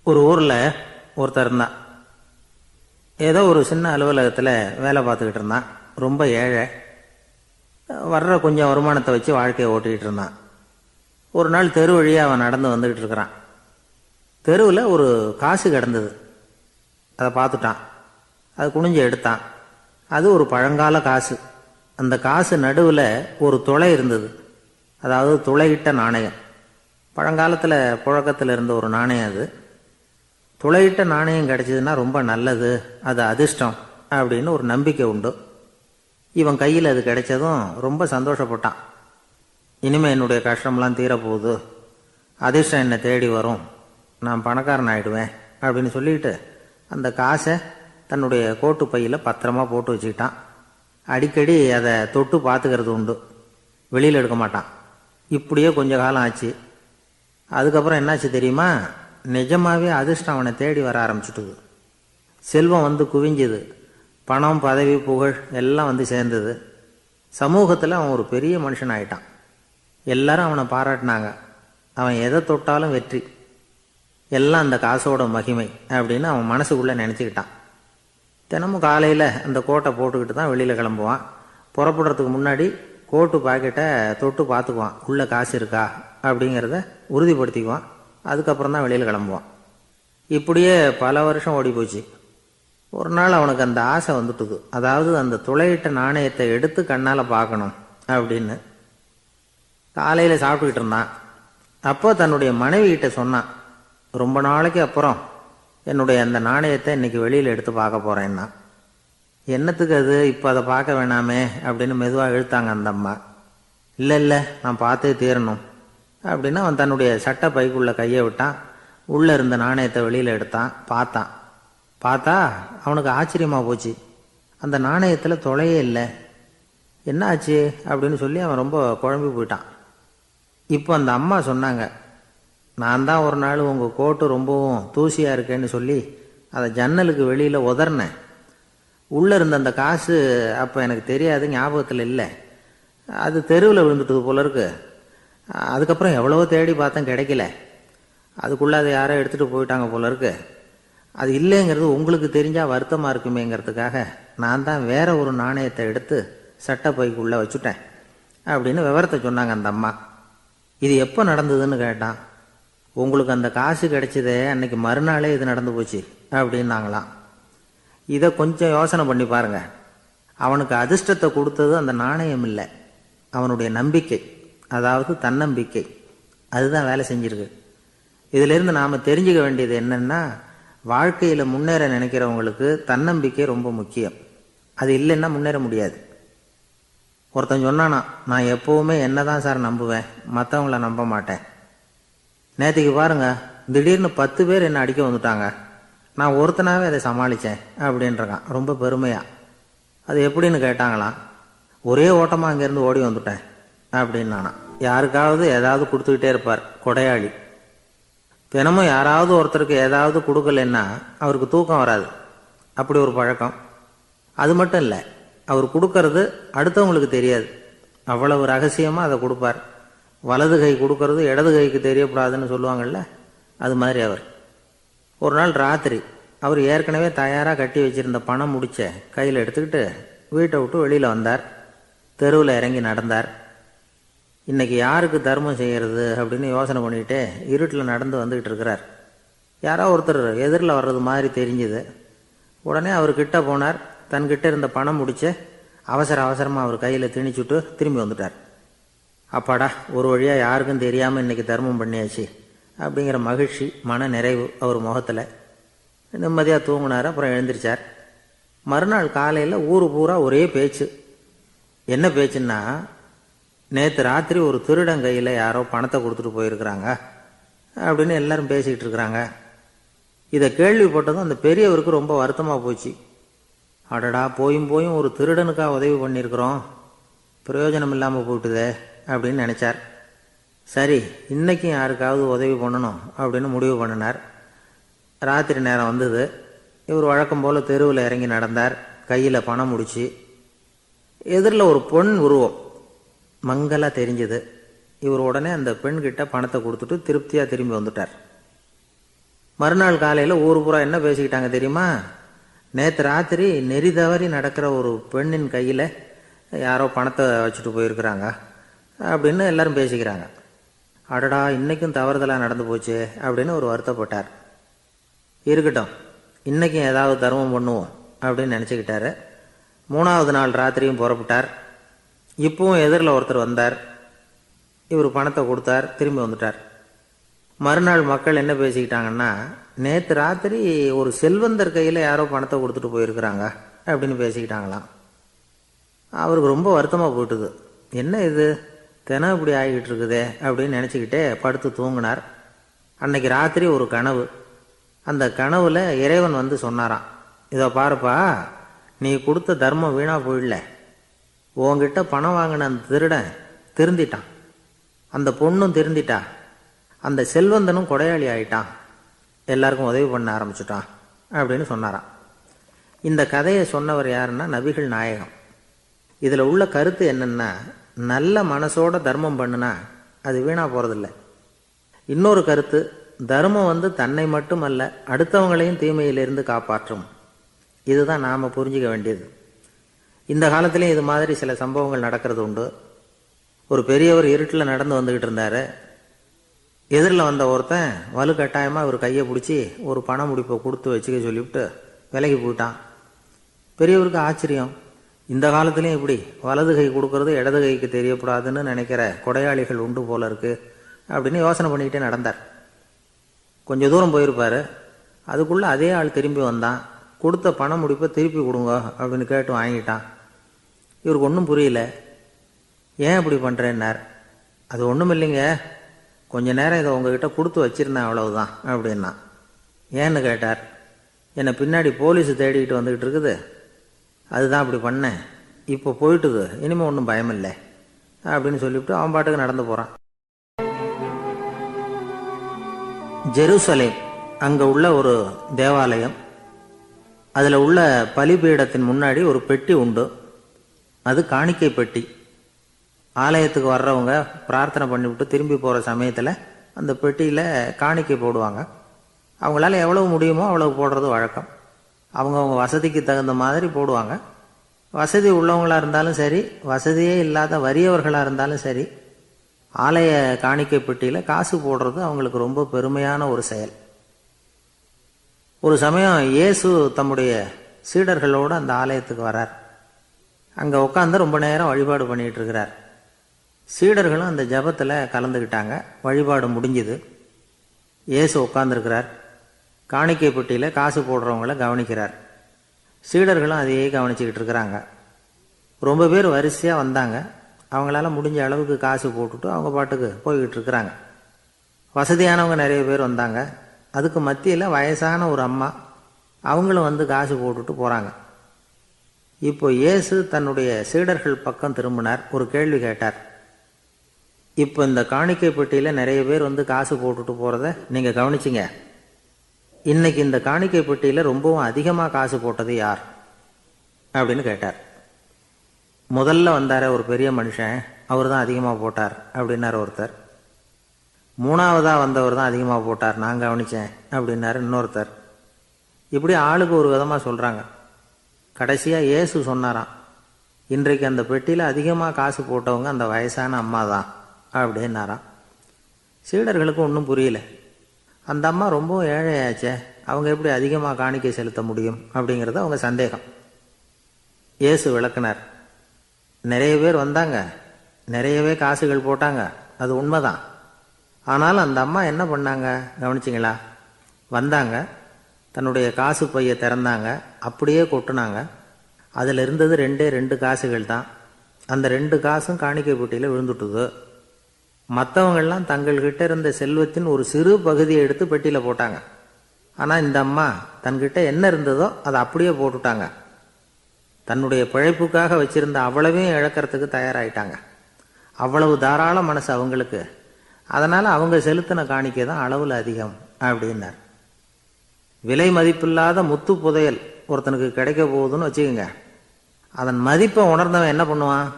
ஒரு ஊரில் ஒருத்தர் இருந்தான். ஏதோ ஒரு சின்ன அலுவலகத்தில் வேலை பார்த்துக்கிட்டு இருந்தான். ரொம்ப ஏழை. வர்ற கொஞ்சம் வருமானத்தை வச்சு வாழ்க்கையை ஓட்டிகிட்டு இருந்தான். ஒரு நாள் தெரு வழியாக அவன் நடந்து வந்துக்கிட்டு இருக்கிறான். தெருவில் ஒரு காசு கிடந்தது. அதை பார்த்துட்டான். அது குனிஞ்சு எடுத்தான். அது ஒரு பழங்கால காசு. அந்த காசு நடுவில் ஒரு துளை இருந்தது. அதாவது துளையிட்ட நாணயம். பழங்காலத்தில் புழக்கத்தில் இருந்த ஒரு நாணயம் அது. துளையிட்ட நாணயம் கிடைச்சதுன்னா ரொம்ப நல்லது, அது அதிர்ஷ்டம் அப்படின்னு ஒரு நம்பிக்கை உண்டு. இவன் கையில் அது கிடைச்சதும் ரொம்ப சந்தோஷப்பட்டான். இனிமேல் என்னுடைய கஷ்டம்லாம் தீரப்போகுது, அதிர்ஷ்டம் என்னை தேடி வரும், நான் பணக்காரன் ஆகிடுவேன் அப்படின்னு சொல்லிட்டு அந்த காசை தன்னுடைய கோட்டு பையில் பத்திரமா போட்டு வச்சுக்கிட்டான். அடிக்கடி அதை தொட்டு பார்த்துக்கிறது உண்டு, வெளியில் எடுக்க மாட்டான். இப்படியே கொஞ்ச காலம் ஆச்சு. அதுக்கப்புறம் என்னாச்சு தெரியுமா? நிஜமாவே அதிர்ஷ்டம் அவனை தேடி வர ஆரம்பிச்சுட்டுது. செல்வம் வந்து குவிஞ்சுது. பணம், பதவி, புகழ் எல்லாம் வந்து சேர்ந்தது. சமூகத்தில் அவன் ஒரு பெரிய மனுஷன் ஆயிட்டான். எல்லாரும் அவனை பாராட்டினாங்க. அவன் எதை தொட்டாலும் வெற்றி, எல்லாம் அந்த காசோட மகிமை அப்படின்னு அவன் மனசுக்குள்ளே நினச்சிக்கிட்டான். தினமும் காலையில் அந்த கோட்டை போட்டுக்கிட்டு தான் வெளியில் கிளம்புவான். புறப்படுறதுக்கு முன்னாடி கோட்டு பாக்கெட்டை தொட்டு பார்த்துக்குவான், உள்ளே காசு இருக்கா அப்படிங்கிறத உறுதிப்படுத்திக்குவான். அதுக்கப்புறம் தான் வெளியில் கிளம்புவான். இப்படியே பல வருஷம் ஓடி போச்சு. ஒரு நாள் அவனுக்கு அந்த ஆசை வந்துட்டுது. அதாவது அந்த துளையிட்ட நாணயத்தை எடுத்து கண்ணால் பார்க்கணும் அப்படின்னு. காலையில் சாப்பிட்டுக்கிட்டு இருந்தான். அப்போ தன்னுடைய மனைவிகிட்ட சொன்னான், ரொம்ப நாளைக்கு அப்புறம் என்னுடைய அந்த நாணயத்தை இன்னைக்கு வெளியில் எடுத்து பார்க்க போகிறேன்னா. என்னத்துக்கு அது, இப்போ அதை பார்க்க வேணாமே அப்படின்னு மெதுவாக இழுத்தாங்க அந்த அம்மா. இல்லை நான் பார்த்தே தீரணும் அப்படின்னு அவன் தன்னுடைய சட்டை பைக்குள்ளே கையை விட்டான். உள்ளே இருந்த நாணயத்தை வெளியில் எடுத்தான். பார்த்தா அவனுக்கு ஆச்சரியமாக போச்சு. அந்த நாணயத்தில் துளையே இல்லை. என்ன ஆச்சு அப்படின்னு சொல்லி அவன் ரொம்ப குழம்பி போயிட்டான். இப்போ அந்த அம்மா சொன்னாங்க, நான் தான் ஒரு நாள் உங்கள் கோட்டு ரொம்பவும் தூசியாக இருக்கேன்னு சொல்லி அதை ஜன்னலுக்கு வெளியில் உதறினேன். உள்ளே இருந்த அந்த காசு அப்போ எனக்கு தெரியாது, ஞாபகத்தில் இல்லை. அது தெருவில் விழுந்துட்டது போல இருக்கு. அதுக்கப்புறம் எவ்வளவோ தேடி பார்த்தேன், கிடைக்கல. அதுக்குள்ளே அதை யாரோ எடுத்துகிட்டு போயிட்டாங்க போல இருக்கு. அது இல்லைங்கிறது உங்களுக்கு தெரிஞ்சால் வருத்தமாக இருக்குமேங்கிறதுக்காக நான் தான் வேற ஒரு நாணயத்தை எடுத்து சட்டை பைக்குள்ளே வச்சுட்டேன் அப்படின்னு விவரத்தை சொன்னாங்க அந்த அம்மா. இது எப்போ நடந்ததுன்னு கேட்டான். உங்களுக்கு அந்த காசு கிடைச்சதே அன்னைக்கு மறுநாளே இது நடந்து போச்சு அப்படின்னாங்களாம். இதை கொஞ்சம் யோசனை பண்ணி பாருங்க. அவனுக்கு அதிர்ஷ்டத்தை கொடுத்தது அந்த நாணயம் இல்லை, அவனுடைய நம்பிக்கை, அதாவது தன்னம்பிக்கை. அதுதான் வேலை செஞ்சிருக்கு. இதிலிருந்து நாம் தெரிஞ்சுக்க வேண்டியது என்னன்னா, வாழ்க்கையில் முன்னேற நினைக்கிறவங்களுக்கு தன்னம்பிக்கை ரொம்ப முக்கியம். அது இல்லைன்னா முன்னேற முடியாது. ஒருத்தன் சொன்னானா, நான் எப்போவுமே என்ன தான் சார் நம்புவேன், மற்றவங்கள நம்ப மாட்டேன். நேற்றுக்கு பாருங்க, திடீர்னு 10 பேர் என்னை அடிக்க வந்துட்டாங்க, நான் ஒருத்தனாவே அதை சமாளித்தேன் அப்படின்றான் ரொம்ப பெருமையாக. அது எப்படின்னு கேட்டாங்களாம். ஒரே ஓட்டமாக அங்கேருந்து ஓடி வந்துட்டேன் அப்படின்னானா. யாருக்காவது ஏதாவது கொடுத்துக்கிட்டே இருப்பார், கொடையாளி. தினமும் யாராவது ஒருத்தருக்கு ஏதாவது கொடுக்கலன்னா அவருக்கு தூக்கம் வராது, அப்படி ஒரு பழக்கம். அது மட்டும் இல்லை, அவர் கொடுக்கறது அடுத்தவங்களுக்கு தெரியாது, அவ்வளவு ரகசியமாக அதை கொடுப்பார். வலது கை கொடுக்கறது இடது கைக்கு தெரியக்கூடாதுன்னு சொல்லுவாங்கள்ல, அது மாதிரி அவர். ஒரு நாள் ராத்திரி அவர் ஏற்கனவே தயாராக கட்டி வச்சிருந்த பணம் முடிச்ச கையில் எடுத்துக்கிட்டு வீட்டை விட்டு வெளியில் வந்தார். தெருவில் இறங்கி நடந்தார். இன்னைக்கு யாருக்கு தர்மம் செய்கிறது அப்படின்னு யோசனை பண்ணிக்கிட்டே இருட்டில் நடந்து வந்துக்கிட்டு இருக்கிறார். யாரோ ஒருத்தர் எதிரில் வர்றது மாதிரி தெரிஞ்சுது. உடனே அவர் கிட்ட போனார். தன்கிட்ட இருந்த பணம் முடிச்ச அவசரமாக அவர் கையில் திணிச்சுட்டு திரும்பி வந்துட்டார். அப்பாடா, ஒரு வழியாக யாருக்கும் தெரியாமல் இன்னைக்கு தர்மம் பண்ணியாச்சு அப்படிங்கிற மகிழ்ச்சி, மன நிறைவு அவர் முகத்தில். நிம்மதியாக தூங்கினார். அப்புறம் எழுந்திரிச்சார். மறுநாள் காலையில் ஊர் பூரா ஒரே பேச்சு. என்ன பேச்சுன்னா, நேற்று ராத்திரி ஒரு திருடன் கையில் யாரோ பணத்தை கொடுத்துட்டு போயிருக்கிறாங்க அப்படின்னு எல்லாரும் பேசிக்கிட்டு இருக்கிறாங்க. இதை கேள்விப்பட்டதும் அந்த பெரியவருக்கு ரொம்ப வருத்தமாக போச்சு. அடடா, போயும் ஒரு திருடனுக்காக உதவி பண்ணியிருக்கிறோம், பிரயோஜனம் இல்லாமல் போயிட்டுதே அப்படின்னு நினச்சார். சரி, இன்னைக்கும் யாருக்காவது உதவி பண்ணணும் அப்படின்னு முடிவு பண்ணினார். ராத்திரி நேரம் வந்தது. இவர் வழக்கம் போல் தெருவில் இறங்கி நடந்தார். கையில் பணம் முடிச்சு. எதிரில் ஒரு பொன் உருவம் மங்கலாக தெரிஞ்சது. இவர் உடனே அந்த பெண்கிட்ட பணத்தை கொடுத்துட்டு திருப்தியாக திரும்பி வந்துட்டார். மறுநாள் காலையில் ஊர் பூரா என்ன பேசிக்கிட்டாங்க தெரியுமா? நேற்று ராத்திரி நெறி தவறி நடக்கிற ஒரு பெண்ணின் கையில் யாரோ பணத்தை வச்சுட்டு போயிருக்கிறாங்க அப்படின்னு எல்லாரும் பேசிக்கிறாங்க. அடடா, இன்றைக்கும் தவறுதலாக நடந்து போச்சு அப்படின்னு ஒரு வருத்தப்பட்டார். இருக்கட்டும், இன்றைக்கும் ஏதாவது தர்மம் பண்ணுவோம் அப்படின்னு நினச்சிக்கிட்டாரு. 3வது நாள் ராத்திரியும் புறப்பட்டார். இப்பவும் எதிரில் ஒருத்தர் வந்தார். இவர் பணத்தை கொடுத்தார், திரும்பி வந்துட்டார். மறுநாள் மக்கள் என்ன பேசிக்கிட்டாங்கன்னா, நேற்று ராத்திரி ஒரு செல்வந்தர் கையில் யாரோ பணத்தை கொடுத்துட்டு போயிருக்கிறாங்க அப்படின்னு பேசிக்கிட்டாங்களாம். அவருக்கு ரொம்ப வருத்தமாக போயிட்டுது. என்ன இது தினம் இப்படி ஆகிக்கிட்டு இருக்குதே அப்படின்னு நினச்சிக்கிட்டே படுத்து தூங்கினார். அன்னைக்கு ராத்திரி ஒரு கனவு. அந்த கனவுல இறைவன் வந்து சொன்னாராம், இதோ பாருப்பா, நீ கொடுத்த தர்மம் வீணா போயிடல. உங்ககிட்ட பணம் வாங்கின அந்த திருடன் திருந்திட்டான், அந்த பொண்ணும் திருந்திட்டா, அந்த செல்வந்தனும் கொடையாளி ஆயிட்டான், எல்லாருக்கும் உதவி பண்ண ஆரம்பிச்சுட்டான் அப்படின்னு சொன்னாராம். இந்த கதையை சொன்னவர் யாருன்னா நபிகள் நாயகம். இதில் உள்ள கருத்து என்னன்னா, நல்ல மனசோட தர்மம் பண்ணுனா அது வீணா போறதில்லை. இன்னொரு கருத்து, தர்மம் வந்து தன்னை மட்டுமல்ல அடுத்தவங்களையும் தீமையிலிருந்து காப்பாற்றும். இதுதான் நாம் புரிஞ்சிக்க வேண்டியது. இந்த காலத்திலையும் இது மாதிரி சில சம்பவங்கள் நடக்கிறது உண்டு. ஒரு பெரியவர் இருட்டில் நடந்து வந்துக்கிட்டு இருந்தார். எதிரில் வந்த ஒருத்தன் வலுக்கட்டாயமாக ஒரு கையை பிடிச்சி ஒரு பண முடிப்பை கொடுத்து வச்சுக்க சொல்லிவிட்டு விலகி போயிட்டான். பெரியவருக்கு ஆச்சரியம், இந்த காலத்துலேயும் இப்படி வலது கை கொடுக்கறது இடது கைக்கு தெரியக்கூடாதுன்னு நினைக்கிற கொடையாளிகள் உண்டு போல இருக்கு அப்படின்னு யோசனை பண்ணிக்கிட்டே நடந்தார். கொஞ்சம் தூரம் போயிருப்பார். அதுக்குள்ளே அதே ஆள் திரும்பி வந்தான். கொடுத்த பண முடிப்பை திருப்பி கொடுங்க அப்படின்னு கேட்டு வாங்கிட்டான். இவருக்கு ஒன்றும் புரியல. ஏன் இப்படி பண்ணுறேன்னார். அது ஒன்றும் இல்லைங்க, கொஞ்ச நேரம் இதை உங்ககிட்ட கொடுத்து வச்சிருந்தேன், அவ்வளவுதான் அப்படின்னா. ஏன்னு கேட்டார். என்னை பின்னாடி போலீஸ் தேடிக்கிட்டு வந்துக்கிட்டு இருக்குது, அதுதான் அப்படி பண்ணேன், இப்போ போயிட்டுது, இனிமேல் ஒன்றும் பயமில்லை அப்படின்னு சொல்லிவிட்டு அவன் பாட்டுக்கு நடந்து போகிறான். ஜெருசலேம் அங்கே உள்ள ஒரு தேவாலயம். அதில் உள்ள பலிபீடத்தின் முன்னாடி ஒரு பெட்டி உண்டு. அது காணிக்கை பெட்டி. ஆலயத்துக்கு வர்றவங்க பிரார்த்தனை பண்ணிவிட்டு திரும்பி போகிற சமயத்தில் அந்த பெட்டியில் காணிக்கை போடுவாங்க. அவங்களால எவ்வளவு முடியுமோ அவ்வளவு போடுறது வழக்கம். அவங்கவுங்க வசதிக்கு தகுந்த மாதிரி போடுவாங்க. வசதி உள்ளவங்களாக இருந்தாலும் சரி, வசதியே இல்லாத வறியவர்களாக இருந்தாலும் சரி, ஆலய காணிக்கை பெட்டியில் காசு போடுறது அவங்களுக்கு ரொம்ப பெருமையான ஒரு செயல். ஒரு சமயம் இயேசு தம்முடைய சீடர்களோடு அந்த ஆலயத்துக்கு வரார். அங்கே உட்காந்து ரொம்ப நேரம் வழிபாடு பண்ணிகிட்டு இருக்கிறார். சீடர்களும் அந்த ஜபத்தில் கலந்துக்கிட்டாங்க. வழிபாடு முடிஞ்சுது. இயேசு உட்காந்துருக்கிறார். காணிக்கை பெட்டியில் காசு போடுறவங்கள கவனிக்கிறார். சீடர்களும் அதையே கவனிச்சுக்கிட்டு இருக்கிறாங்க. ரொம்ப பேர் வரிசையாக வந்தாங்க. அவங்களால முடிஞ்ச அளவுக்கு காசு போட்டுட்டு அவங்க பாட்டுக்கு போய்கிட்டு இருக்கிறாங்க. வசதியானவங்க நிறைய பேர் வந்தாங்க. அதுக்கு மத்தியில் வயசான ஒரு அம்மா, அவங்களும் வந்து காசு போட்டுட்டு போகிறாங்க. இப்போ இயேசு தன்னுடைய சீடர்கள் பக்கம் திரும்பினார். ஒரு கேள்வி கேட்டார். இப்போ இந்த காணிக்கை பெட்டியில் நிறைய பேர் வந்து காசு போட்டுட்டு போகிறத நீங்கள் கவனிச்சிங்க. இன்னைக்கு இந்த காணிக்கை பெட்டியில் ரொம்பவும் அதிகமாக காசு போட்டது யார் அப்படின்னு கேட்டார். முதல்ல வந்தார ஒரு பெரிய மனுஷன், அவர் தான் அதிகமாக போட்டார் அப்படின்னார் ஒருத்தர். 3வதாக வந்தவர் தான் அதிகமாக போட்டார், நான் கவனித்தேன் அப்படின்னாரு இன்னொருத்தர். இப்படி ஆளுக்கு ஒரு விதமாக சொல்கிறாங்க. கடைசியாக இயேசு சொன்னாராம், இன்றைக்கு அந்த பெட்டியில் அதிகமாக காசு போட்டவங்க அந்த வயசான அம்மா தான் அப்படின்னாராம். சீடர்களுக்கு ஒன்றும் புரியல. அந்த அம்மா ரொம்ப ஏழையாச்சே, அவங்க எப்படி அதிகமாக காணிக்கை செலுத்த முடியும் அப்படிங்கிறது அவங்க சந்தேகம். இயேசு விளக்குனார். நிறைய பேர் வந்தாங்க, நிறையவே காசுகள் போட்டாங்க, அது உண்மைதான். ஆனாலும் அந்த அம்மா என்ன பண்ணாங்க கவனிச்சிங்களா? வந்தாங்க, தன்னுடைய காசு பையை திறந்தாங்க, அப்படியே கொட்டுனாங்க. அதில் இருந்தது 2 காசுகள் தான். அந்த 2 காசும் காணிக்கை பெட்டியில் விழுந்துட்டுது. மற்றவங்கள்லாம் தங்கள்கிட்ட இருந்த செல்வத்தின் ஒரு சிறு பகுதியை எடுத்து பெட்டியில் போட்டாங்க. ஆனால் இந்த அம்மா தன்கிட்ட என்ன இருந்ததோ அதை அப்படியே போட்டுட்டாங்க. தன்னுடைய பிழைப்புக்காக வச்சிருந்த அவ்வளவையும் இழக்கிறதுக்கு தயாராகிட்டாங்க. அவ்வளவு தாராள மனசு அவங்களுக்கு. அதனால் அவங்க செலுத்தின காணிக்கை தான் அளவில் அதிகம் அப்படின்னார். விலை மதிப்பில்லாத முத்து புதையல் ஒருத்தனுக்கு கிடைக்க போகுதுன்னு வச்சுக்கோங்க. அதன் மதிப்பை உணர்ந்தவன் என்ன பண்ணுவான்?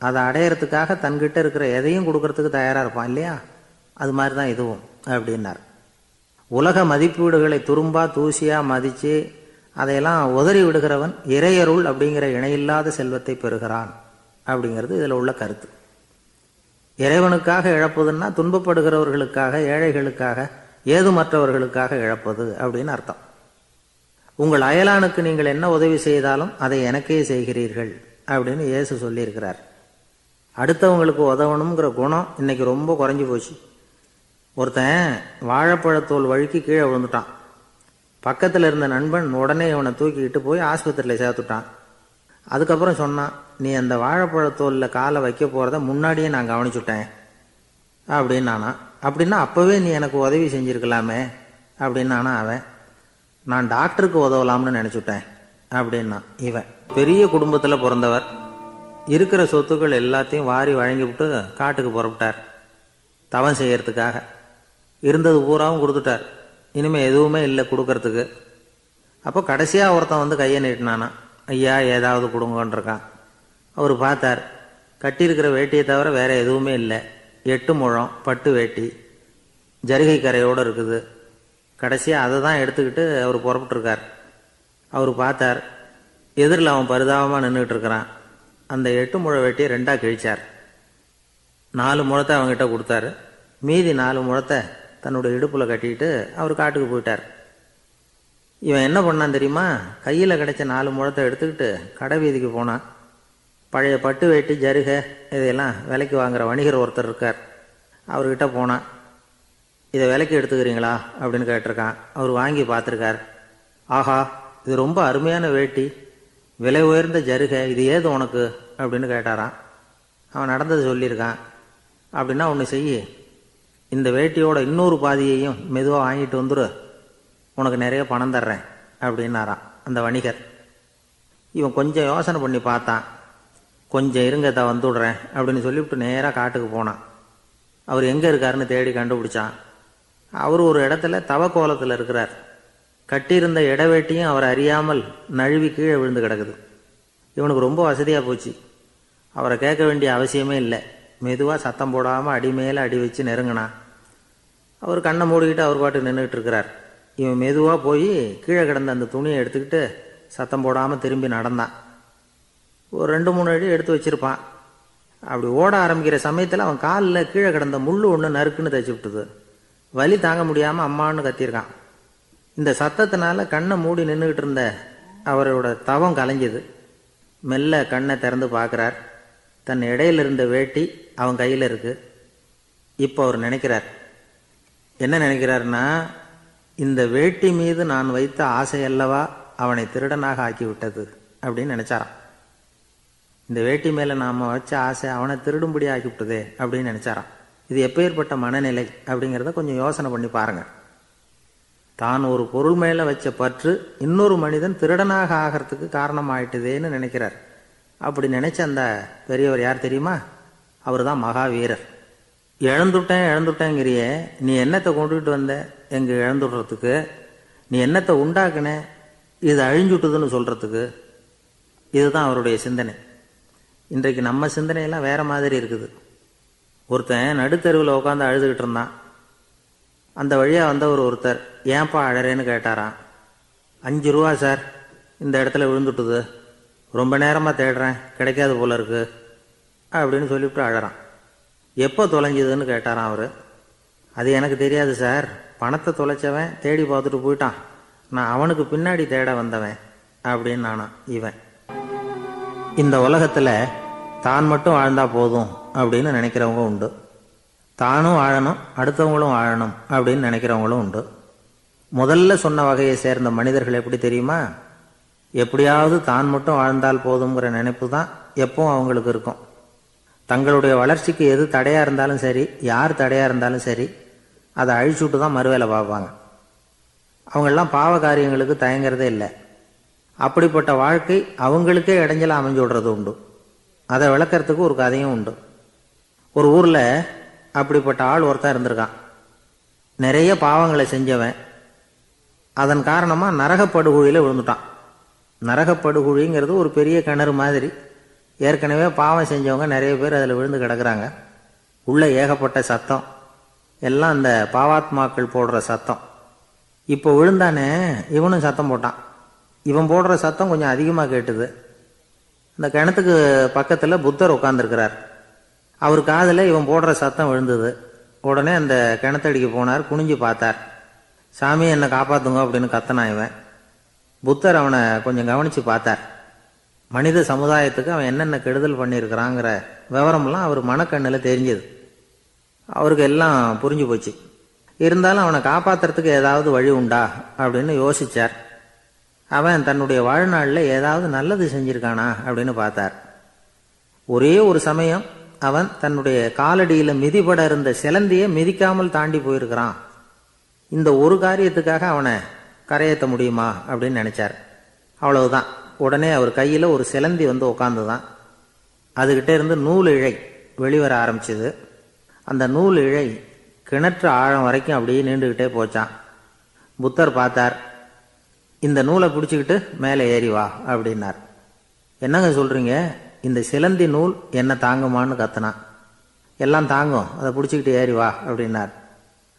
அதை அடையிறதுக்காக தன்கிட்ட இருக்கிற எதையும் கொடுக்கறதுக்கு தயாராக இருப்பான் இல்லையா? அது மாதிரி தான் இதுவும் அப்படின்னார். உலக மதிப்பீடுகளை துரும்பா தூசியா மதித்து அதையெல்லாம் உதறி விடுகிறவன் இறையருள் அப்படிங்கிற இணையில்லாத செல்வத்தை பெறுகிறான் அப்படிங்கிறது இதில் உள்ள கருத்து. இறைவனுக்காக இழப்பதுன்னா துன்பப்படுகிறவர்களுக்காக, ஏழைகளுக்காக, ஏதுமற்றவர்களுக்காக இழப்பது அப்படின்னு அர்த்தம். உங்கள் அயலானுக்கு நீங்கள் என்ன உதவி செய்தாலும் அதை எனக்கே செய்கிறீர்கள் அப்படின்னு இயேசு சொல்லியிருக்கிறார். அடுத்தவங்களுக்கு உதவணுங்கிற குணம் இன்னைக்கு ரொம்ப குறைஞ்சி போச்சு. ஒருத்தன் வாழைப்பழத்தோல் வழுக்கி கீழே விழுந்துட்டான். பக்கத்தில் இருந்த நண்பன் உடனே இவனை தூக்கிக்கிட்டு போய் ஆஸ்பத்திரியில் சேர்த்துட்டான். அதுக்கப்புறம் சொன்னான், நீ அந்த வாழைப்பழத்தோலில் காலை வைக்க போகிறத முன்னாடியே நான் கவனிச்சுட்டேன் அப்படின்னானா. அப்படின்னா அப்போவே நீ எனக்கு உதவி செஞ்சுருக்கலாமே அப்படின்னானா அவன். நான் டாக்டருக்கு உதவலாம்னு நினச்சிட்டேன் அப்படின்னா இவன். பெரிய குடும்பத்தில் பிறந்தவர், இருக்கிற சொத்துக்கள் எல்லாத்தையும் வாரி வழங்கிவிட்டு காட்டுக்கு புறப்பட்டார் தவம் செய்யறதுக்காக. இருந்தது பூராவும் கொடுத்துட்டார். இனிமேல் எதுவுமே இல்லை கொடுக்கறதுக்கு. அப்போ கடைசியாக ஒருத்தன் வந்து கையை நீட்டினானா, ஐயா ஏதாவது கொடுங்கன்றிருக்கான். அவர் பார்த்தார், கட்டியிருக்கிற வேட்டியை தவிர வேற எதுவுமே இல்லை. 8 முழம் பட்டு வேட்டி ஜரிகை கரையோடு இருக்குது. கடைசியாக அதை தான் எடுத்துக்கிட்டு அவர் புறப்பட்டுருக்கார். அவர் பார்த்தார், எதிரில் அவன் பரிதாபமாக நின்றுட்டு இருக்கிறான். அந்த 8 முழ வேட்டியை 2ஆ கிழிச்சார். 4 முழத்தை அவங்ககிட்ட கொடுத்தாரு. மீதி 4 முழத்தை தன்னுடைய இடுப்பில் கட்டிக்கிட்டு அவர் காட்டுக்கு போயிட்டார். இவன் என்ன பண்ணான் தெரியுமா? கையில் கிடைச்ச 4 முழத்தை எடுத்துக்கிட்டு கடை வீதிக்கு போனான். பழைய பட்டு வேட்டி ஜருகை இதையெல்லாம் விலைக்கு வாங்குகிற வணிகர் ஒருத்தர் இருக்கார். அவர்கிட்ட போனான். இதை விலைக்கு எடுத்துக்கிறீங்களா அப்படின்னு கேட்டிருக்கான். அவர் வாங்கி பார்த்துருக்கார். ஆஹா, இது ரொம்ப அருமையான வேட்டி, விலை உயர்ந்த ஜருகை, இது ஏது உனக்கு அப்படின்னு கேட்டாரான். அவன் நடந்தது சொல்லியிருக்கான். அப்படின்னா ஒன்று செய்யி, இந்த வேட்டியோட இன்னொரு பாதியையும் மெதுவாக வாங்கிட்டு வந்துரு, உனக்கு நிறைய பணம் தர்றேன் அப்படின்னாரான் அந்த வணிகர். இவன் கொஞ்சம் யோசனை பண்ணி பார்த்தான். கொஞ்சம் இருங்க, வந்துடுறேன் அப்படின்னு சொல்லிவிட்டு நேராக காட்டுக்கு போனான். அவர் எங்கே இருக்காருன்னு தேடி கண்டுபிடிச்சான். அவர் ஒரு இடத்துல தவக்கோலத்தில் இருக்கிறார். கட்டியிருந்த இடவேட்டியும் அவர் அறியாமல் நழுவி கீழே விழுந்து கிடக்குது. இவனுக்கு ரொம்ப வசதியாக போச்சு. அவரை கேட்க வேண்டிய அவசியமே இல்லை. மெதுவாக சத்தம் போடாமல் அடி மேலே அடி வச்சு நெருங்கினான். அவர் கண்ணை மூடிக்கிட்டு அவர் பாட்டு நின்றுக்கிட்டு இருக்கிறார். இவன் மெதுவாக போய் கீழே கிடந்த அந்த துணியை எடுத்துக்கிட்டு சத்தம் போடாமல் திரும்பி நடந்தான். ஒரு 2-3 அடி எடுத்து வச்சிருப்பான். அப்படி ஓட ஆரம்பிக்கிற சமயத்தில் அவன் காலில் கீழே கிடந்த முள் ஒன்று நறுக்குன்னு தைச்சி விட்டுது. வலி தாங்க முடியாமல் அம்மான்னு கத்தியிருக்கான். இந்த சத்தத்தினால கண்ணை மூடி நின்றுக்கிட்டு இருந்த அவரோட தவம் கலைஞ்சது. மெல்ல கண்ணை திறந்து பார்க்குறார். தன் இடையில இருந்த வேட்டி அவன் கையில் இருக்கு. இப்போ அவர் நினைக்கிறார், என்ன நினைக்கிறார்னா, இந்த வேட்டி மீது நான் வைத்த ஆசையல்லவா அவனை திருடனாக ஆக்கி விட்டது அப்படின்னு நினைச்சாராம். இந்த வேட்டி மேலே நாம் வச்ச ஆசை அவனை திருடும்படி ஆக்கி விட்டதே அப்படின்னு நினைச்சாராம். இது எப்பேற்பட்ட மனநிலை அப்படிங்கிறத கொஞ்சம் யோசனை பண்ணி பாருங்க. தான் ஒரு பொருள் மேலே வச்ச பற்று இன்னொரு மனிதன் திருடனாக ஆகிறதுக்கு காரணம் ஆயிட்டுதேன்னு நினைக்கிறார். அப்படி நினைச்ச அந்த பெரியவர் யார் தெரியுமா? அவர் தான் மகாவீரர். இழந்துட்டேங்கிறியே, நீ என்னத்தை கொண்டுகிட்டு வந்த எங்க இழந்துடுறதுக்கு? நீ என்னத்தை உண்டாக்குன இது அழிஞ்சுட்டுதுன்னு சொல்றதுக்கு? இதுதான் அவருடைய சிந்தனை. இன்றைக்கு நம்ம சிந்தனையெல்லாம் வேற மாதிரி இருக்குது. ஒருத்தன் நடுத்தருவில் உட்காந்து அழுதுகிட்டு இருந்தான். அந்த வழியாக வந்தவர் ஒருத்தர், ஏன்பா அழறேன்னு கேட்டாராம். 5 ரூபா சார், இந்த இடத்துல விழுந்துட்டுது, ரொம்ப நேரமாக தேடுறேன், கிடைக்காது போல இருக்கு அப்படின்னு சொல்லிவிட்டு அழறான். எப்போ தொலைஞ்சதுன்னு கேட்டாரான் அவர். அது எனக்கு தெரியாது சார், பணத்தை தொலைச்சவன் தேடி பார்த்துட்டு போயிட்டான், நான் அவனுக்கு பின்னாடி தேட வந்தவன் அப்படின்னு நானா இவன். இந்த உலகத்தில் தான் மட்டும் வாழ்ந்தா போதும் அப்படின்னு நினைக்கிறவங்க உண்டு. தானும் வாழணும், அடுத்தவங்களும் வாழணும் அப்படின்னு நினைக்கிறவங்களும் உண்டு. முதல்ல சொன்ன வகையை சேர்ந்த மனிதர்கள் எப்படி தெரியுமா? எப்படியாவது தான் மட்டும் வாழ்ந்தால் போதுங்கிற நினைப்பு தான் எப்பவும் அவங்களுக்கு இருக்கும். தங்களுடைய வளர்ச்சிக்கு எது தடையாக இருந்தாலும் சரி, யார் தடையாக இருந்தாலும் சரி, அதை அழிச்சுட்டு தான் மறுவேலை பார்ப்பாங்க. அவங்கெல்லாம் பாவ காரியங்களுக்கு தயங்குறதே இல்லை. அப்படிப்பட்ட வாழ்க்கை அவங்களுக்கே இடைஞ்சலாக அமைஞ்சு விடுறது உண்டு. அதை விளக்கறதுக்கு ஒரு கதையும் உண்டு. ஒரு ஊரில் அப்படிப்பட்ட ஆள் ஒருத்தன் இருந்திருக்கான். நிறைய பாவங்களை செஞ்சவன். அதன் காரணமாக நரகப்படுகுழியில் விழுந்துட்டான். நரகப்படுகுழிங்கிறது ஒரு பெரிய கிணறு மாதிரி. ஏற்கனவே பாவம் செஞ்சவங்க நிறைய பேர் அதில் விழுந்து கிடக்குறாங்க. உள்ள ஏகப்பட்ட சத்தம், எல்லாம் அந்த பாவாத்மாக்கள் போடுற சத்தம். இப்போ விழுந்தானே இவனும் சத்தம் போட்டான். இவன் போடுற சத்தம் கொஞ்சம் அதிகமாக கேட்டுது. இந்த கிணத்துக்கு பக்கத்தில் புத்தர் உட்காந்துருக்கிறார். அவர் காதில் இவன் போடுற சத்தம் விழுந்தது. உடனே அந்த கிணத்தடிக்கு போனார். குனிஞ்சு பார்த்தார். சாமி என்னை காப்பாற்றுங்க அப்படின்னு கத்தனான் இவன். புத்தர் அவனை கொஞ்சம் கவனித்து பார்த்தார். மனித சமுதாயத்துக்கு அவன் என்னென்ன கெடுதல் பண்ணியிருக்கிறாங்கிற விவரமெல்லாம் அவர் மனக்கண்ணில் தெரிஞ்சது. அவருக்கு எல்லாம் புரிஞ்சு போச்சு. இருந்தாலும் அவனை காப்பாற்றுறதுக்கு ஏதாவது வழி உண்டா அப்படின்னு யோசித்தார். அவன் தன்னுடைய வாழ்நாளில் ஏதாவது நல்லது செஞ்சிருக்கானா அப்படின்னு பார்த்தார். ஒரே ஒரு சமயம் அவன் தன்னுடைய காலடியில் மிதிபட இருந்த சிலந்தியை மிதிக்காமல் தாண்டி போயிருக்கிறான். இந்த ஒரு காரியத்துக்காக அவனை கரையேற்ற முடியுமா அப்படின்னு நினைச்சார். அவ்வளவுதான். உடனே அவர் கையில் ஒரு சிலந்தி வந்து உட்காந்துதான். அதுகிட்ட இருந்து நூல் இழை வெளிவர ஆரம்பிச்சது. அந்த நூல் இழை கிணற்று ஆழம் வரைக்கும் அப்படியே நீண்டுகிட்டே போச்சான். புத்தர் பார்த்தார். இந்த நூலை பிடிச்சிக்கிட்டு மேலே ஏறி வா அப்படின்னார். என்னங்க சொல்றீங்க, இந்த சிலந்தி நூல் என்ன தாங்குமான்னு கத்தினான். எல்லாம் தாங்கும், அதை பிடிச்சிக்கிட்டு ஏறி வா அப்படின்னார்.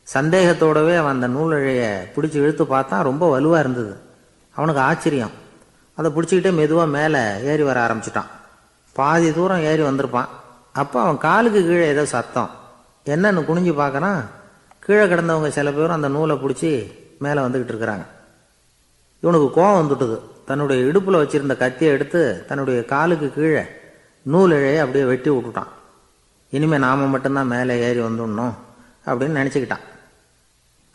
சந்தேகத்தோடவே அவன் அந்த நூல் இழைய பிடிச்சி இழுத்து பார்த்தான். ரொம்ப வலுவாக இருந்தது. அவனுக்கு ஆச்சரியம். அதை பிடிச்சிக்கிட்டே மெதுவாக மேலே ஏறி வர ஆரம்பிச்சிட்டான். பாதி தூரம் ஏறி வந்திருப்பான். அப்போ அவன் காலுக்கு கீழே ஏதோ சத்தம். என்னன்னு குனிஞ்சு பார்க்கறான். கீழே கிடந்தவங்க சில பேரும் அந்த நூலை பிடிச்சி மேலே வந்துக்கிட்டு இருக்கிறாங்க. இவனுக்கு கோபம் வந்துட்டுது. தன்னுடைய இடுப்பில் வச்சிருந்த கத்தியை எடுத்து தன்னுடைய காலுக்கு கீழே நூல் இழையை அப்படியே வெட்டி விட்டுட்டான். இனிமேல் நாம மட்டும்தான் மேலே ஏறி வந்துடணும் அப்படின்னு நினச்சிக்கிட்டான்.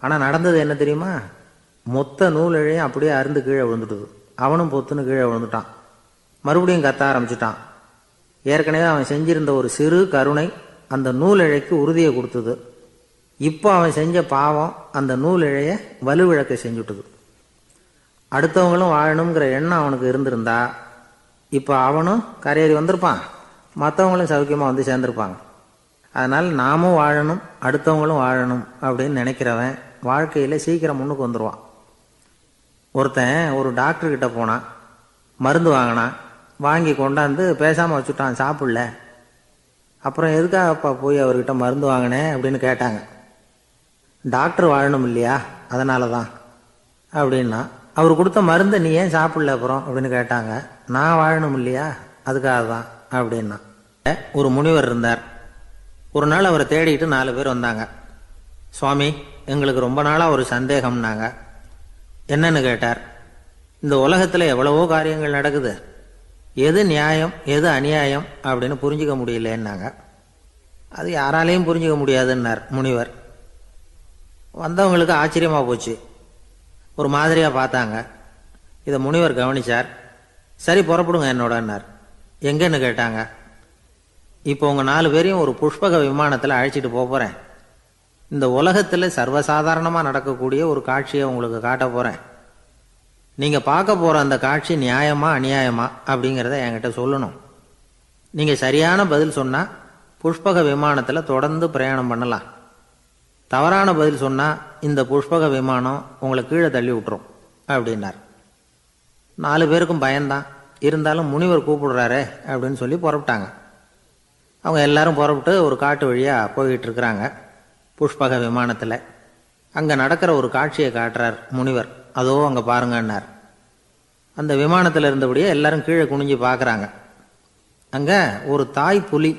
ஆனால் நடந்தது என்ன தெரியுமா? மொத்த நூல் இழையும் அப்படியே அருந்து கீழே விழுந்துட்டுது. அவனும் பொத்துன்னு கீழே விழுந்துட்டான். மறுபடியும் கத்த ஆரம்பிச்சிட்டான். ஏற்கனவே அவன் செஞ்சிருந்த ஒரு சிறு கருணை அந்த நூல் இழைக்கு உறுதியை கொடுத்தது. இப்போ அவன் செஞ்ச பாவம் அந்த நூல் இழைய வலுவிழக்க செஞ்சுட்டுது. அடுத்தவங்களும் வாழணுங்கிற எண்ணம் அவனுக்கு இருந்திருந்தா இப்போ அவனும் கரையேறி வந்திருப்பான், மற்றவங்களும் சௌக்கியமாக வந்து சேர்ந்துருப்பாங்க. அதனால் நாமும் வாழணும், அடுத்தவங்களும் வாழணும் அப்படின்னு நினைக்கிறவன் வாழ்க்கையில் சீக்கிரம் முன்னுக்கு வந்துடுவான். ஒருத்தன் ஒரு டாக்டர்கிட்ட போனான். மருந்து வாங்கினான். வாங்கி கொண்டாந்து பேசாமல் வச்சுட்டான், சாப்பிடல. அப்புறம் எதுக்காகப்பா போய் அவர்கிட்ட மருந்து வாங்கினேன் அப்படின்னு கேட்டாங்க. டாக்டர் வாழணும் இல்லையா, அதனால தான் அப்படின்னா. அவர் கொடுத்த மருந்தை நீ ஏன் சாப்பிடல அப்புறம் அப்படின்னு கேட்டாங்க. நான் வாழணும் இல்லையா, அதுக்காக தான் அப்படின்னா. ஒரு முனிவர் இருந்தார். ஒரு நாள் அவரை தேடிட்டு 4 பேர் வந்தாங்க. சுவாமி, எங்களுக்கு ரொம்ப நாளாக ஒரு சந்தேகம்னாங்க. என்னன்னு கேட்டார். இந்த உலகத்தில் எவ்வளவோ காரியங்கள் நடக்குது, எது நியாயம் எது அநியாயம் அப்படின்னு புரிஞ்சுக்க முடியலன்னாங்க. அது யாராலையும் புரிஞ்சுக்க முடியாதுன்னார் முனிவர். வந்தவங்களுக்கு ஆச்சரியமாக போச்சு. ஒரு மாதிரியாக பார்த்தாங்க. இதை முனிவர் கவனிச்சார். சரி புறப்படுங்க என்னோடன்னார். எங்கன்னு கேட்டாங்க. இப்போ உங்கள் 4 பேரையும் ஒரு புஷ்பக விமானத்தில் அழைச்சிட்டு போகிறேன். இந்த உலகத்தில் சர்வசாதாரணமாக நடக்கக்கூடிய ஒரு காட்சியை உங்களுக்கு காட்ட போகிறேன். நீங்கள் பார்க்க போகிற அந்த காட்சி நியாயமா அநியாயமா அப்படிங்கிறத என்கிட்ட சொல்லணும். நீங்கள் சரியான பதில் சொன்னால் புஷ்பக விமானத்தில் தொடர்ந்து பிரயாணம் பண்ணலாம். தவறான பதில் சொன்னால் இந்த புஷ்பக விமானம் உங்களை கீழே தள்ளி விட்டுரும் அப்படின்னார். 4 பேருக்கும் பயந்தான். இருந்தாலும் முனிவர் கூப்பிடுறாரே அப்படின்னு சொல்லி புறப்பட்டாங்க. அவங்க எல்லாரும் புறப்பட்டு ஒரு காட்டு வழியாக போய்கிட்டு இருக்கிறாங்க புஷ்பக விமானத்தில். அங்கே நடக்கிற ஒரு காட்சியை காட்டுறார் முனிவர். அதோ அங்கே பாருங்கன்னார். அந்த விமானத்தில் இருந்தபடியே எல்லாரும் கீழே குனிஞ்சு பார்க்குறாங்க. அங்கே ஒரு தாய் புலி